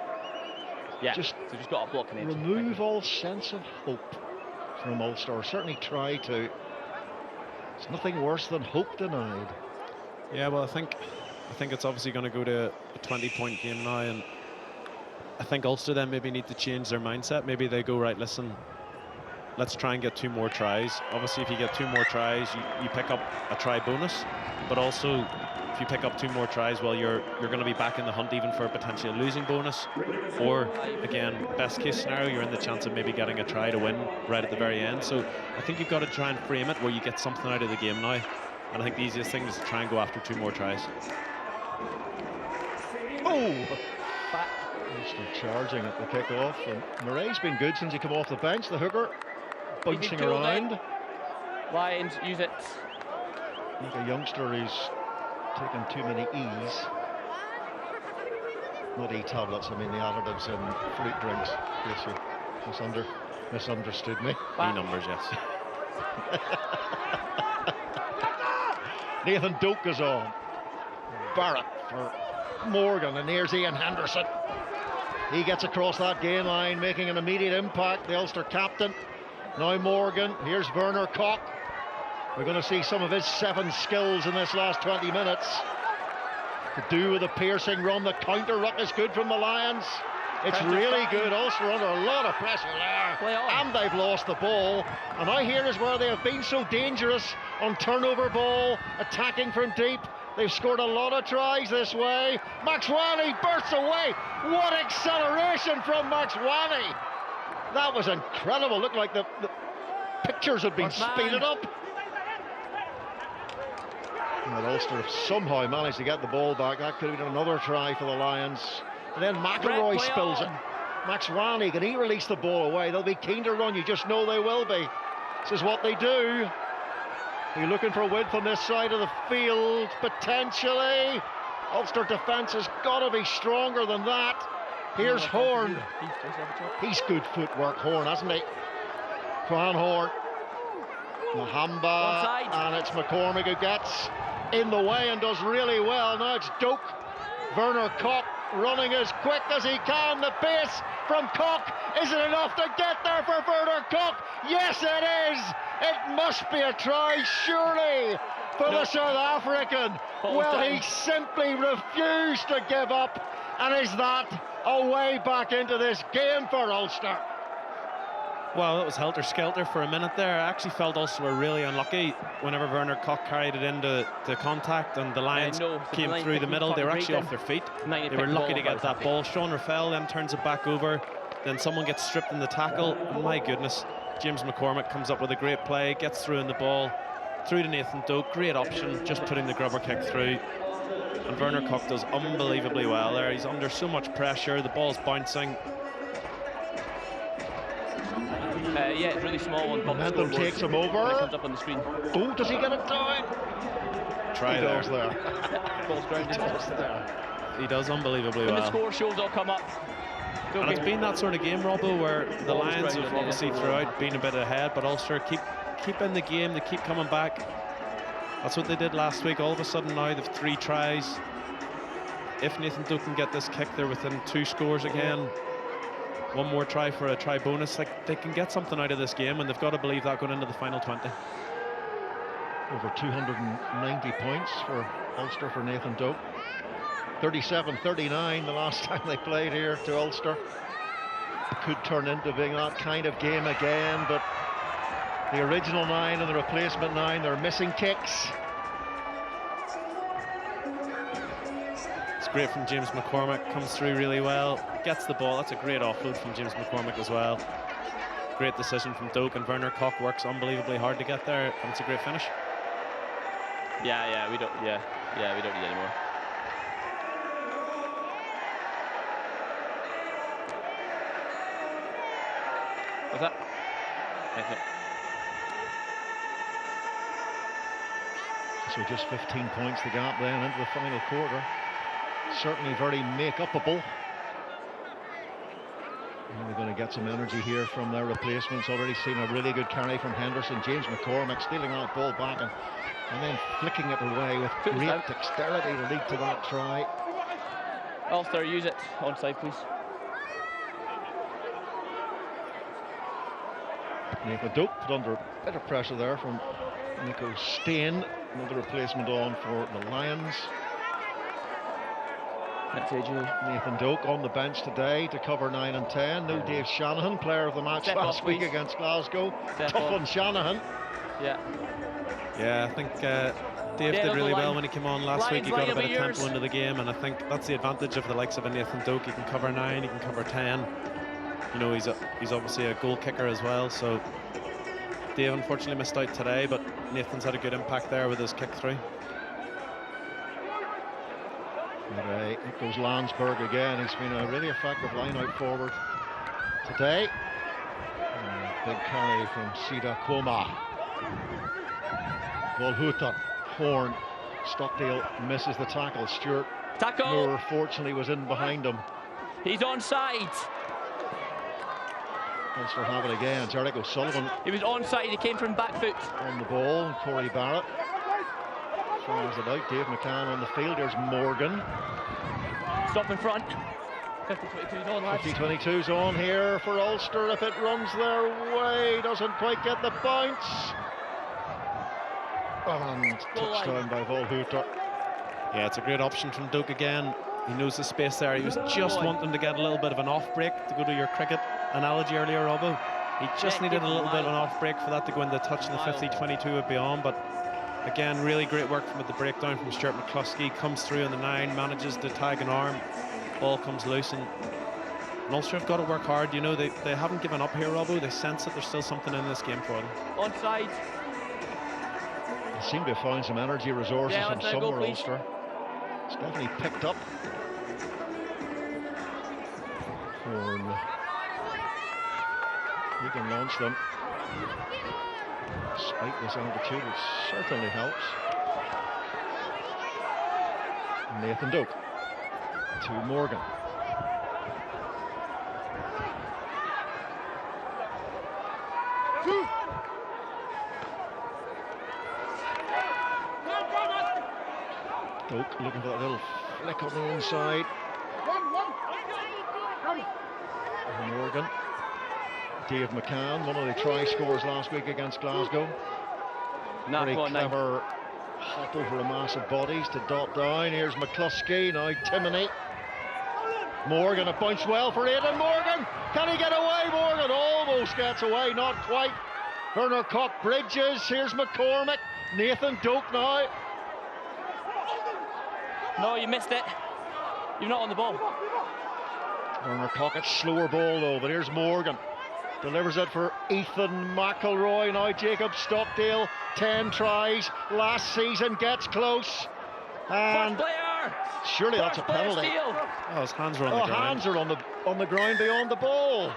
Yeah, so just got to block an entry. Remove all sense of hope from Ulster, or certainly try to. It's nothing worse than hope denied. Yeah, well, I think it's obviously going to go to a 20-point game now, and I think Ulster then maybe need to change their mindset. Maybe they go, right, listen, let's try and get 2 more tries. Obviously, if you get 2 more tries, you pick up a try bonus, but also if you pick up 2 more tries, well, you're going to be back in the hunt even for potentially a losing bonus, or again, best case scenario, you're in the chance of maybe getting a try to win right at the very end. So I think you've got to try and frame it where you get something out of the game now, and I think the easiest thing is to try and go after 2 more tries. Oh! Ulster charging at the kick-off, and Murray's been good since he came off the bench, the hooker, bouncing around. Lions use it. I think a youngster who's taken too many E's. Not E-tablets, I mean the additives in fruit drinks. Yes, you misunderstood me. E-numbers, yes. Nathan Doak is on. Barrett for Morgan, and here's Ian Henderson. He gets across that gain line, making an immediate impact, the Ulster captain. Now Morgan, here's Werner Koch. We're going to see some of his 7 skills in this last 20 minutes. To do with a piercing run, the counter-ruck is good from the Lions. It's really good. Ulster under a lot of pressure there, and they've lost the ball. And now here is where they have been so dangerous on turnover ball, attacking from deep. They've scored a lot of tries this way. Maxwani bursts away. What acceleration from Maxwani! That was incredible. Looked like the pictures had been speeded up. And Ulster somehow managed to get the ball back. That could have been another try for the Lions. And then McElroy spills it. Maxwani, can he release the ball away? They'll be keen to run, you just know they will be. This is what they do. You're looking for width on this side of the field, potentially. Ulster defence has got to be stronger than that. Here's Horn. He's good footwork, Horn, hasn't he? Quan Horn. Nohamba, and it's McCormick who gets in the way and does really well. Now it's Doak. Werner Koch running as quick as he can. The pace from Koch. Is it enough to get there for Werner Koch? Yes, it is. It must be a try, surely, for the South African. Well, he simply refused to give up. And is that a way back into this game for Ulster? Well, it was helter-skelter for a minute there. I actually felt Ulster were really unlucky whenever Werner Koch carried it into contact and the Lions came through the middle. They were actually off their feet. They were lucky to get that ball. Sean Raffel then turns it back over. Then someone gets stripped in the tackle. And my goodness, James McCormick comes up with a great play, gets through in the ball, through to Nathan Doak. Great option, just putting the grubber kick through. And Werner Koch does unbelievably well there. He's under so much pressure. The ball's bouncing. Yeah, it's really small one. Momentum takes him over. It comes up on the screen. Oh, does he get it down? Try there. Ball's grounded. He does unbelievably well. When the score shows, I'll come up. And it's been that sort of game, Robbo, where the Lions have obviously throughout been a bit ahead, but Ulster keep in the game, they keep coming back. That's what they did last week. All of a sudden now they've 3 tries. If Nathan Doak can get this kick, they're within 2 scores again. One more try for a try bonus. Like, they can get something out of this game, and they've got to believe that going into the final 20. Over 290 points for Ulster for Nathan Doak. 37-39 the last time they played here to Ulster. It could turn into being that kind of game again, but the original 9 and the replacement 9, they're missing kicks. It's great from James McCormick, comes through really well, gets the ball. That's a great offload from James McCormick as well. Great decision from Doak, and Werner Koch works unbelievably hard to get there, and it's a great finish. We don't need any more. What's that? So just 15 points the gap then into the final quarter. Certainly very make-upable. And we're going to get some energy here from their replacements. Already seen a really good carry from Henderson. James McCormick stealing that ball back and then flicking it away with great dexterity to lead to that try. Ulster, use it. Onside, please. Nathan Doak put under a bit of pressure there from Nico Stain. Another replacement on for the Lions. That's AJ. Nathan Doak on the bench today to cover 9 and 10. No Dave Shanahan, player of the match last week against Glasgow. Tough on Shanahan. Yeah, I think Dave did really well when he came on last week. He got a bit of tempo into the game, and I think that's the advantage of the likes of a Nathan Doak. He can cover 9, he can cover 10. You know, he's obviously a goal kicker as well, so Dave unfortunately missed out today, but Nathan's had a good impact there with his kick through. And it goes Landsberg again. He's been a really effective line out forward today. Big carry from Sida Kwoma. Volhuta, Horn, Stockdale misses the tackle. Stuart Moore fortunately was in behind him. He's onside. Ulster have it again. Jarek O'Sullivan. He was onside, he came from back foot. On the ball, and Corey Barrett fires it out. Dave McCann on the field. There's Morgan. Stop in front. 50-22's on, lads. 50-22's on here for Ulster if it runs their way. Doesn't quite get the bounce. And touchdown by Volhuter. Yeah, it's a great option from Doak again. He knows the space there. He was just wanting to get a little bit of an off break, to go to your cricket analogy earlier, Robbo. He just needed a little bit of an off break for that to go into touch in the 50-22 and beyond. But again, really great work from the breakdown from Stuart McCluskey. Comes through on the 9, manages to tag an arm. Ball comes loose, and Ulster have got to work hard. You know, they haven't given up here, Robbo. They sense that there's still something in this game for them. Onside. They seem to have found some energy resources from somewhere, Ulster. It's definitely picked up. Horn. He can launch them. Despite this altitude, it certainly helps. Nathan Doak to Morgan. Doak looking for that little flick on the inside. Morgan. Dave McCann, one of the try scorers last week against Glasgow. Very clever hop over a mass of bodies to dot down. Here's McCluskey, now Timoney. Morgan, a bounce well for Aidan Morgan. Can he get away? Morgan almost gets away, not quite. Werner Koch bridges. Here's McCormick. Nathan Doak now. No, you missed it. You're not on the ball. Werner Koch, it's slower ball though, but here's Morgan. Delivers it for Ethan McElroy. Now Jacob Stockdale, 10 tries last season, gets close. And surely that's a penalty. Oh, his hands are on the ground. Hands are on the ground beyond the ball.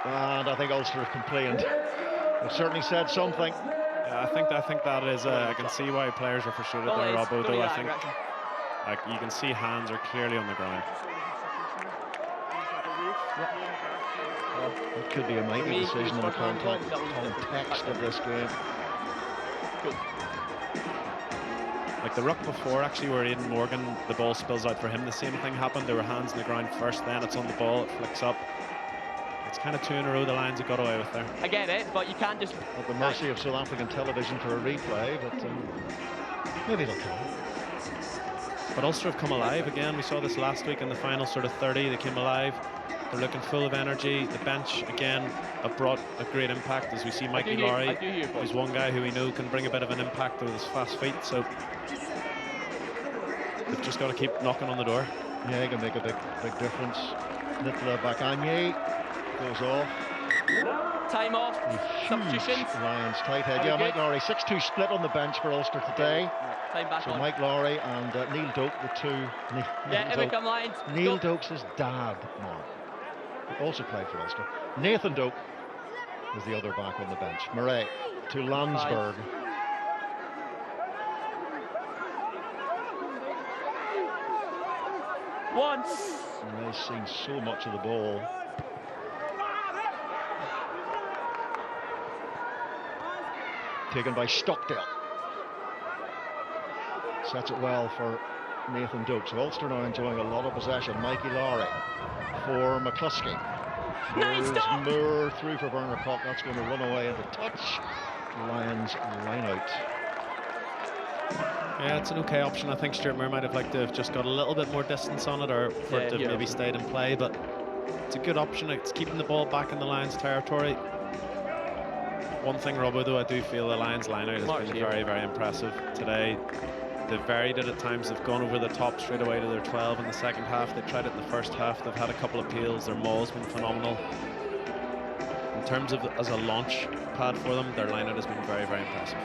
And I think Ulster have complained. They've certainly said something. Yeah, I think that is. I can see why players are frustrated there, Robbo. Though I think, like, you can see hands are clearly on the ground. It could be a mighty decision in the context of this game. Cool. Like the ruck before, actually, where Aidan Morgan, the ball spills out for him, the same thing happened. There were hands on the ground first, then it's on the ball, it flicks up. It's kind of 2 in a row the Lions have got away with there. I get it, but you can't just... At the mercy of South African television for a replay, but maybe they'll come. But Ulster have come alive again. We saw this last week in the final sort of 30. They came alive. They're looking full of energy. The bench, again, have brought a great impact, as we see Mikey Lowry, who's one guy who we know can bring a bit of an impact with his fast feet. So they've just got to keep knocking on the door. Yeah, he can make a big difference. Nicola Bakanye goes off. Time off. Substitutions. Lions tight head. Yeah, Mike Lowry, 6-2 split on the bench for Ulster today. Time back so on. Mike Lowry and Neil Doak, the two. Here we come, Lions. Neil Doak's his dad, Mark, who also played for Ulster. Nathan Doak was the other back on the bench. Murray to Landsberg. Once. Murray's seen so much of the ball. Taken by Stockdale. Sets it well for Nathan Doak. So Ulster now enjoying a lot of possession. Mikey Lowry for McCluskey. Nice stop! Moore through for Werner Koch. That's going to run away into touch. Lions line out. Yeah, it's an okay option. I think Stuart Moore might have liked to have just got a little bit more distance on it, or for it to maybe stayed in play, but it's a good option. It's keeping the ball back in the Lions territory. One thing, Robbo, though, I do feel the Lions line-out has been very, very impressive today. They've varied it at times. They've gone over the top straight away to their 12 in the second half. They tried it in the first half. They've had a couple of appeals. Their maul's been phenomenal. In terms of as a launch pad for them, their line-out has been very, very impressive.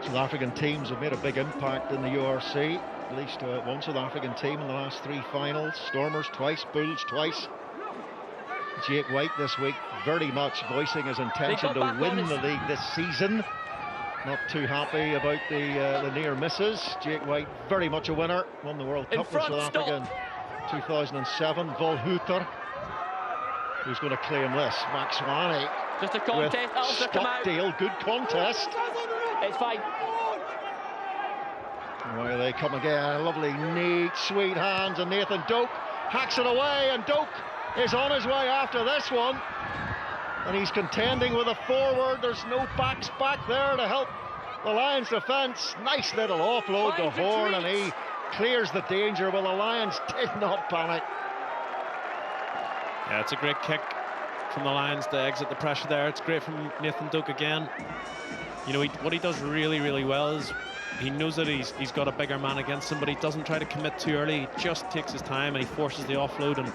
South African teams have made a big impact in the URC. At least one South African team in the last 3 finals. Stormers twice, Bulls twice. Jake White this week very much voicing his intention to win the league this season. Not too happy about the near misses. Jake White very much a winner. Won the World Cup with South Africa in 2007. Volhuter, who's going to claim this. Max Wani. Just a contest. Stockdale, good contest. It's fine. Well, they come again. Lovely, neat, sweet hands, and Nathan Doak hacks it away, and Doak is on his way after this one, and he's contending with a forward. There's no backs back there to help the Lions defence. Nice little offload to Horn, and he clears the danger. Well, the Lions did not panic. Yeah, it's a great kick from the Lions to exit the pressure there. It's great from Nathan Doak again. You know, what he does really, really well is he knows that he's got a bigger man against him, but he doesn't try to commit too early. He just takes his time and he forces the offload. And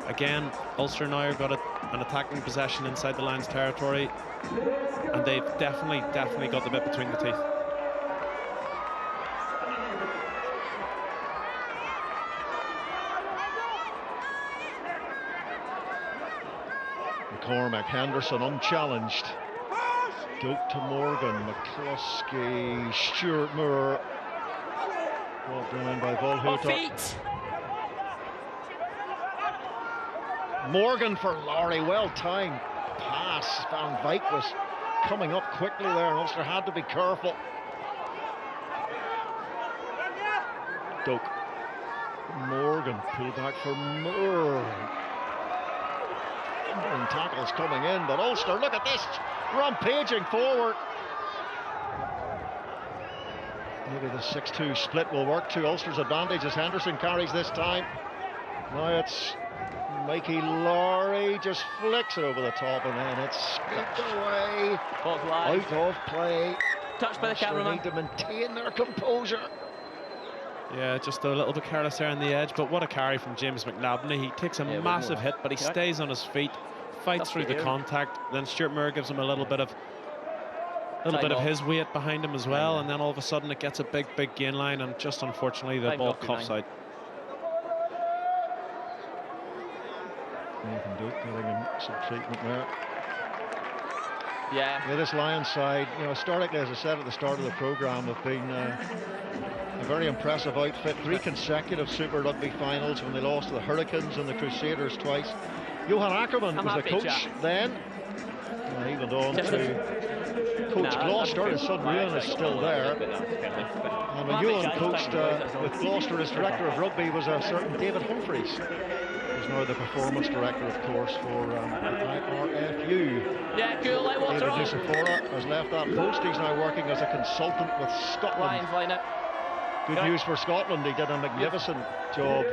again, Ulster now have got an attacking possession inside the Lions territory, and they've definitely got the bit between the teeth. McCormack, Henderson unchallenged. Doak to Morgan, McCluskey, Stuart Moore. Ball down by Volhuter. Morgan for Lowry, well timed pass. Van Wyk was coming up quickly there, and Ulster had to be careful. Doak. Morgan, pull back for Moore. And tackles coming in, but Ulster, look at this, rampaging forward. Maybe the 6-2 split will work to Ulster's advantage as Henderson carries this time. Now it's Mikey Lowry, just flicks it over the top, and then it's skipped away, out of play. Touched by the cameraman. Need to maintain their composure. Yeah, just a little bit careless there on the edge, but what a carry from James McNabney. He takes a massive hit, but he stays on his feet, fights through the contact. Then Stuart Moore gives him a little bit of his weight behind him as well, and then all of a sudden it gets a big gain line, and just unfortunately the ball cuffs out. Nathan Doak giving him some treatment there. Yeah, this Lions side, you know, historically, as I said at the start of the programme, have been a very impressive outfit. 3 consecutive Super Rugby finals when they lost to the Hurricanes and the Crusaders twice. Johan Ackerman was the coach then. He went on to coach Gloucester. His son Rian is still there. And when Johan coached with Gloucester, his director of rugby was a certain David Humphreys, who's now the performance director, of course, for IRFU. Yeah, cool. David Nusafora has left that post. He's now working as a consultant with Scotland. Good news for Scotland. He did a magnificent job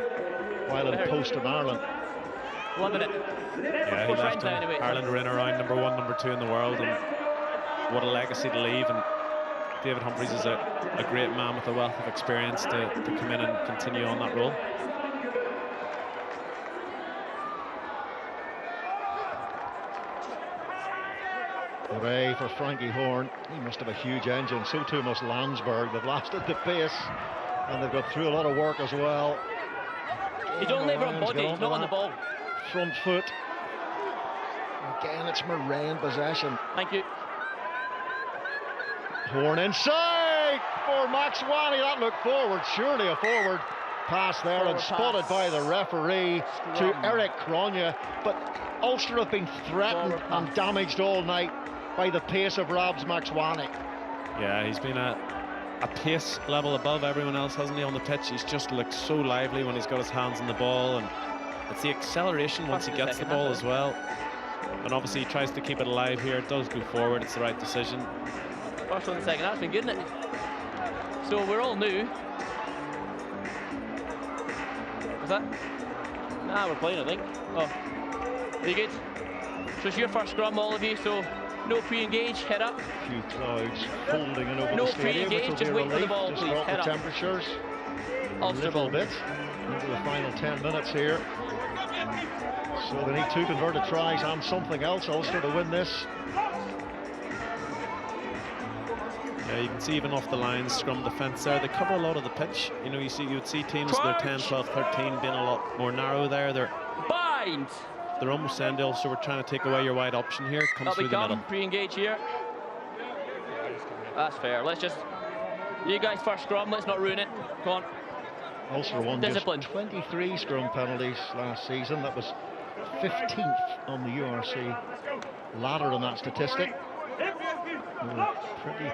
while in post in Ireland. Loving it. Yeah, he left Ireland were in around number 1, number 2 in the world, and what a legacy to leave. And David Humphreys is a great man with a wealth of experience to come in and continue on that role. Hooray for Frankie Horn. He must have a huge engine. So too must Landsberg. They've lasted the pace, and they've got through a lot of work as well. He's only on body, he's not on the ball. Front foot. Again, it's Moray in possession. Thank you. Horn inside for Max Wani. That looked forward, surely a forward pass there, and spotted by the referee to Eric Cronje. But Ulster have been threatened and damaged all night by the pace of Rabs Maxwani. Yeah, he's been a pace level above everyone else, hasn't he, on the pitch? He's just looked so lively when he's got his hands on the ball, and it's the acceleration once he gets the ball as well. And obviously he tries to keep it alive here. It does go forward, it's the right decision. First one, the second half's been good, isn't it? So we're all new. Was that? Nah, we're playing, I think. Oh, very good. So it's your first scrum, all of you, so no pre-engage, head up. A few clouds folding in over no the stadium, pre-engage, just wait for the ball, please. Drop head the temperatures a little bit into the final 10 minutes here. So they need 2 converted tries and something else, Ulster, to win this. Yeah, you can see even off the lines, scrum defence there, they cover a lot of the pitch. You know, you would see teams that are 10, 12, 13 being a lot more narrow there. They're almost saying to Ulster, we're trying to take away your wide option here. Comes through the middle. Pre-engage here. That's fair. Let's just, you guys first scrum, let's not ruin it. Come on. Ulster won just 23 scrum penalties last season. That was 15th on the URC ladder on that statistic. Pretty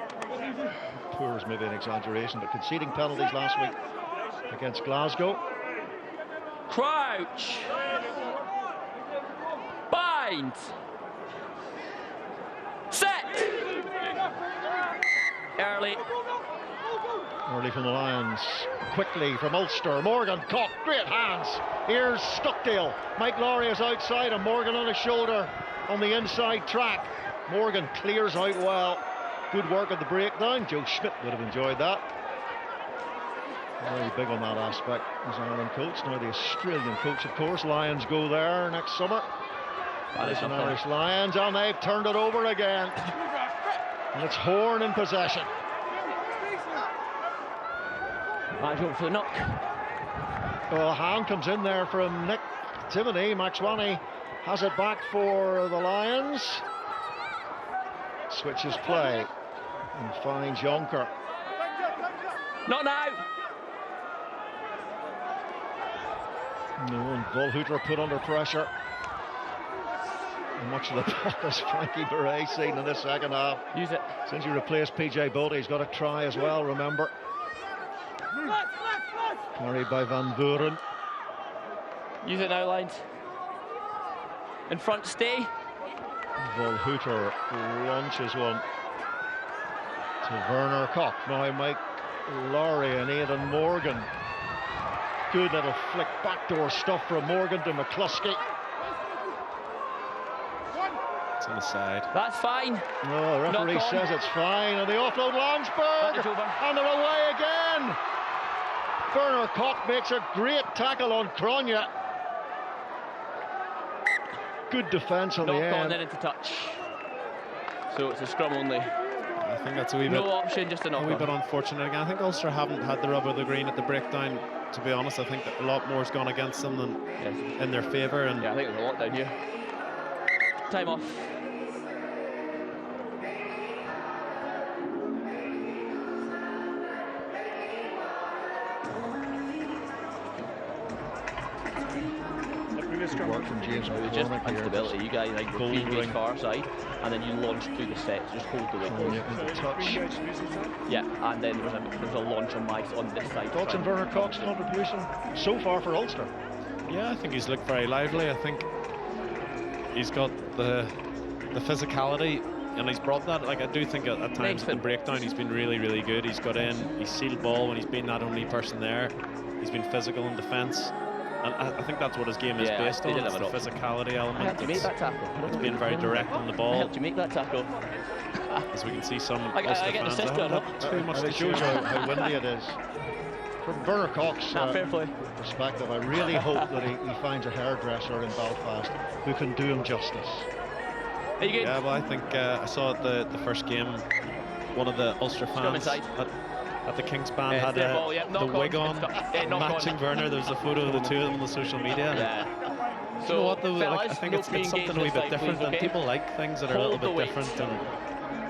poor is maybe an exaggeration, but conceding penalties last week against Glasgow. Crouch. Bind. Set. Early from the Lions. Quickly from Ulster. Morgan caught. Great hands. Here's Stockdale. Mike Laurie is outside and Morgan on his shoulder on the inside track. Morgan clears out well. Good work at the breakdown. Joe Schmidt would have enjoyed that. Very big on that aspect as Ireland coach. Now the Australian coach, of course. Lions go there next summer. There's an Irish Lions, and they've turned it over again. And it's Horn in possession. Right over for the knock. Well, a hand comes in there from Nick Timoney. Maxwani has it back for the Lions. Switches play and finds Jonker. Not now. No, and Volhouter put under pressure. And much of the ball has Frankie Beret seen in this second half. Use it. Since you replaced PJ Bodie, he's got a try as well, remember. Carried by Van Buren. Use it now, Lines. In front, stay. Volhouter launches one to Werner Koch. Now Mike Laurie and Aidan Morgan. Good little flick backdoor stuff from Morgan to McCluskey. It's on the side. That's fine. No, the referee says it's fine. And the offload Landsberg. And they're away again. Werner Koch makes a great tackle on Cronje. Good defence on the end. Knocked on into touch. So it's a scrum only. I think that's a wee bit. No option, just a knock. A wee bit unfortunate again. I think Ulster haven't had the rub of the green at the breakdown. To be honest, I think that a lot more has gone against them than in their favour. And yeah, I think there's a lot down here. Time off. Good work from James So just McCormick here. instability. You guys like retrieve far side, and then you launch through the set. Just hold the weight. Into touch. Yeah, and then there's a launch on this side. Thoughts on Werner Cox's contribution so far for Ulster? Yeah, I think he's looked very lively. I think he's got the physicality, and he's brought that. Like, I do think at times in the breakdown he's been really, really good. He's got in, he's sealed ball when he's been that only person there. He's been physical in defence, and I think that's what his game is based on. It's the physicality element. Helped you make that tackle. It's been very direct on the ball. Helped you make that tackle. As we can see, some I get Ulster the fans assist haven't on had too much to It show. shows how windy it is. From Werner Cox's fair play. perspective, I really hope that he finds a hairdresser in Belfast who can do him justice. Yeah, well, I think I saw at the first game, one of the Ulster fans at the King's Band had the wig on, matching Werner. There was a photo of the two of them on the social media. Yeah. So you know what, though, like, I think it's something a wee bit different, and people like things that are a little bit different. And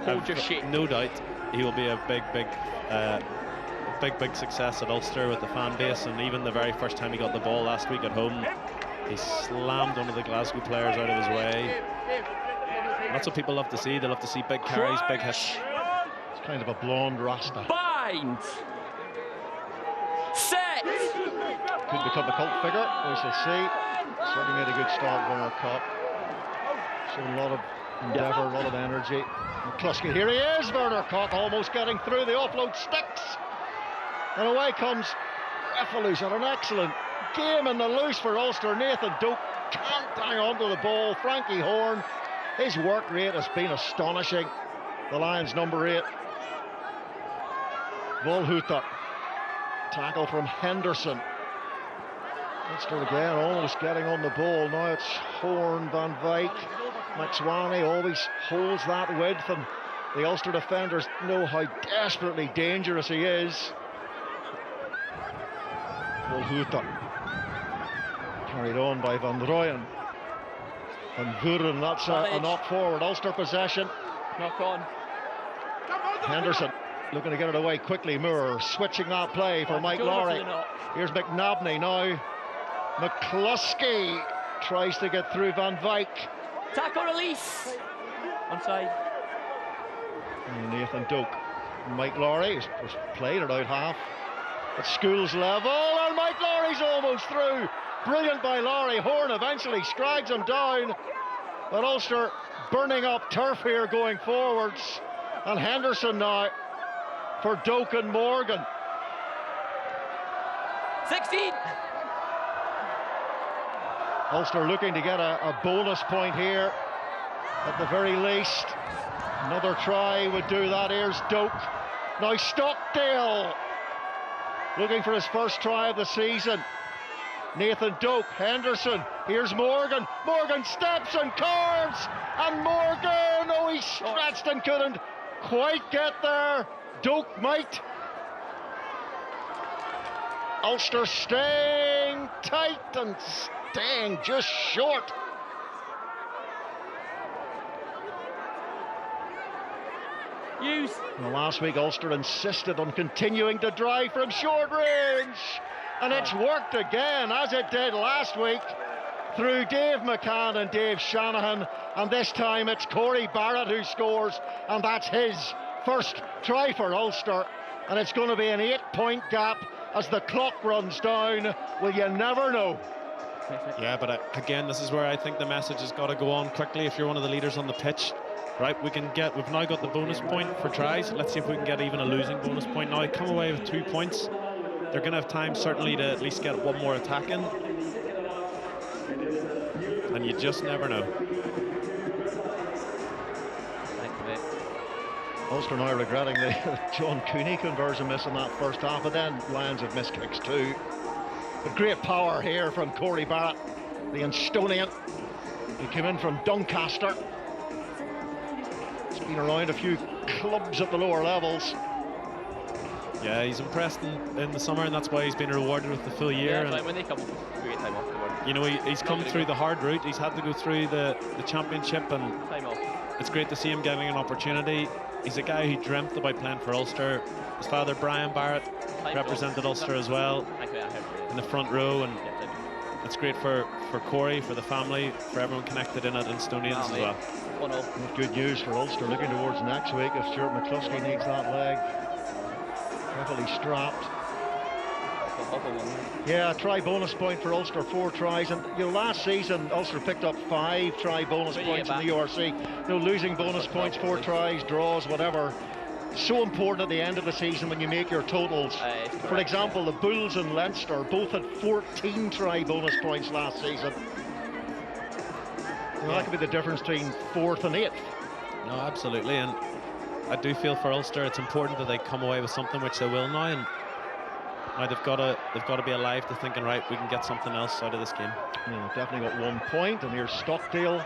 hold your shape. No doubt he will be a big success at Ulster with the fan base. And even the very first time he got the ball last week at home, he slammed one of the Glasgow players out of his way. And that's what people love to see. They love to see big carries, big hits. It's kind of a blonde rasta. Bind. Set. Could become a cult figure, we shall see. Certainly made a good start, Werner Cox. Showing a lot of endeavour, a lot of energy. McCluskey, here he is, Werner Cox, almost getting through. The offload sticks. And away comes Refalus on an excellent game in the loose for Ulster. Nathan Doak can't hang on to the ball. Frankie Horn, his work rate has been astonishing. The Lions number 8. Volhuter. Tackle from Henderson. Ulster again almost getting on the ball. Now it's Horn, Van Wyk. McSwaney always holds that width, and the Ulster defenders know how desperately dangerous he is. Volhuter. Carried on by Van Rooyen. Van Vuren, that's a knock forward. Ulster possession. Knock on. Henderson looking to get it away quickly. Moore switching that play for Mike Lowry. Here's McNabney now. McCluskey tries to get through Van Wyk. Tackle release. Onside. Nathan Doak. Mike Lowry has played it out half. At School's level, and Mike Lowry's almost through. Brilliant by Lowry. Horn eventually scrides him down. But Ulster burning up turf here going forwards. And Henderson now for Doak and Morgan. 16. Ulster looking to get a bonus point here at the very least. Another try would do that. Here's Doak. Now Stockdale looking for his first try of the season. Nathan Doak, Henderson, here's Morgan. Morgan steps and carves, and Morgan, oh, he stretched and couldn't quite get there. Doak might. Ulster staying tight and staying just short. Well, last week Ulster insisted on continuing to drive from short range, and it's worked again, as it did last week, through Dave McCann and Dave Shanahan, and this time it's Corey Barrett who scores, and that's his first try for Ulster, and it's going to be an 8-point gap as the clock runs down. Well, you never know. Yeah, but again, this is where I think the message has got to go on quickly if you're one of the leaders on the pitch. Right, we've now got the bonus point for tries. Let's see if we can get even a losing bonus point now. Come away with 2 points. They're going to have time, certainly, to at least get one more attack in. And you just never know. Ulster now regretting the John Cooney conversion miss in that first half, but then Lions have missed kicks too. But great power here from Corey Barrett, the Estonian. He came in from Doncaster. He's been around a few clubs at the lower levels. Yeah, he's impressed in the summer, and that's why he's been rewarded with the full year. Yeah, when they come up, great time off the work. You know, he's come through the hard route. He's had to go through the championship, and it's great to see him getting an opportunity. He's a guy who dreamt about playing for Ulster. His father, Brian Barrett, represented Ulster as well in the front row, and it's great for Corey, for the family, for everyone connected in it, and Estonians as well. Good news for Ulster looking towards next week if Stuart McCluskey needs that leg heavily strapped. Yeah, try bonus point for Ulster, 4 tries, and last season Ulster picked up 5 try bonus points in the URC. Losing bonus points, 4 tries, draws, whatever. So important at the end of the season when you make your totals. For example, the Bulls and Leinster both had 14 try bonus points last season. That could be the difference between 4th and 8th. No, absolutely, and I do feel for Ulster it's important that they come away with something, which they will now, and now they've got to be alive to thinking, right, we can get something else out of this game. Yeah, definitely got 1 point, and here's Stockdale.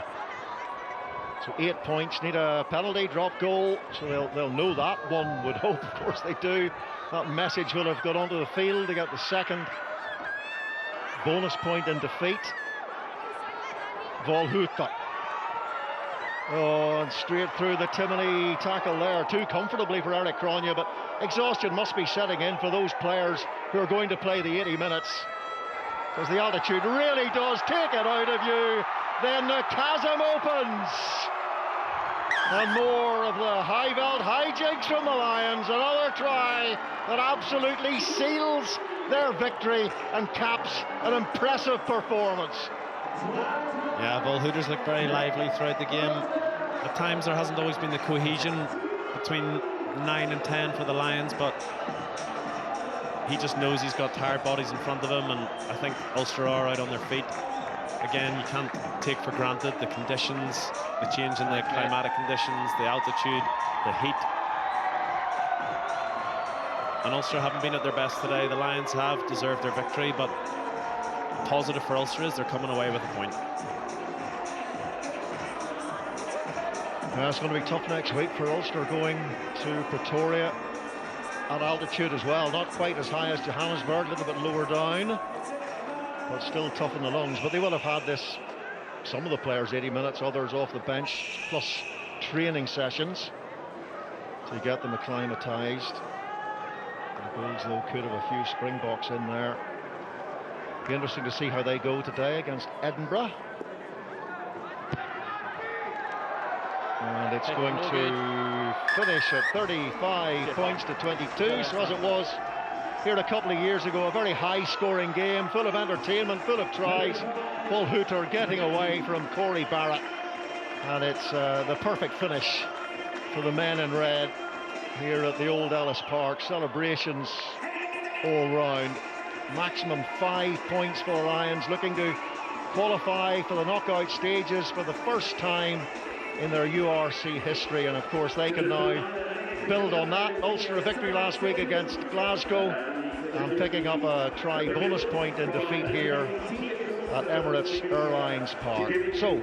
So 8 points, need a penalty, drop goal, so they'll know that, one would hope, of course they do. That message will have got onto the field to get the 2nd bonus point in defeat. Volhuta. Oh, and straight through the Timoney tackle there, too comfortably for Eric Cronje, but exhaustion must be setting in for those players who are going to play the 80 minutes. Because the altitude really does take it out of you. Then the chasm opens. And more of the high-veld hijinks from the Lions. Another try that absolutely seals their victory and caps an impressive performance. Yeah, Volhuter's looked very lively throughout the game. At times there hasn't always been the cohesion between 9 and 10 for the Lions, but he just knows he's got tired bodies in front of him, and I think Ulster are out on their feet. Again, you can't take for granted the conditions, the change in the climatic conditions, the altitude, the heat. And Ulster haven't been at their best today. The Lions have deserved their victory, but positive for Ulster is they're coming away with a point. Yeah, it's going to be tough next week for Ulster, going to Pretoria at altitude as well. Not quite as high as Johannesburg, a little bit lower down, but still tough in the lungs. But they will have had this, some of the players 80 minutes, others off the bench, plus training sessions to get them acclimatised. The Bulls, though, could have a few Springboks in there. Be interesting to see how they go today against Edinburgh. And it's going to finish at 35 points to 22. So as it was here a couple of years ago, a very high-scoring game, full of entertainment, full of tries. Volhuter getting away from Corey Barrett. And it's the perfect finish for the men in red here at the old Ellis Park. Celebrations all round. Maximum 5 points for the Lions, looking to qualify for the knockout stages for the first time in their URC history, and of course they can now build on that. Ulster a victory last week against Glasgow, and picking up a try bonus point in defeat here at Emirates Airlines Park. So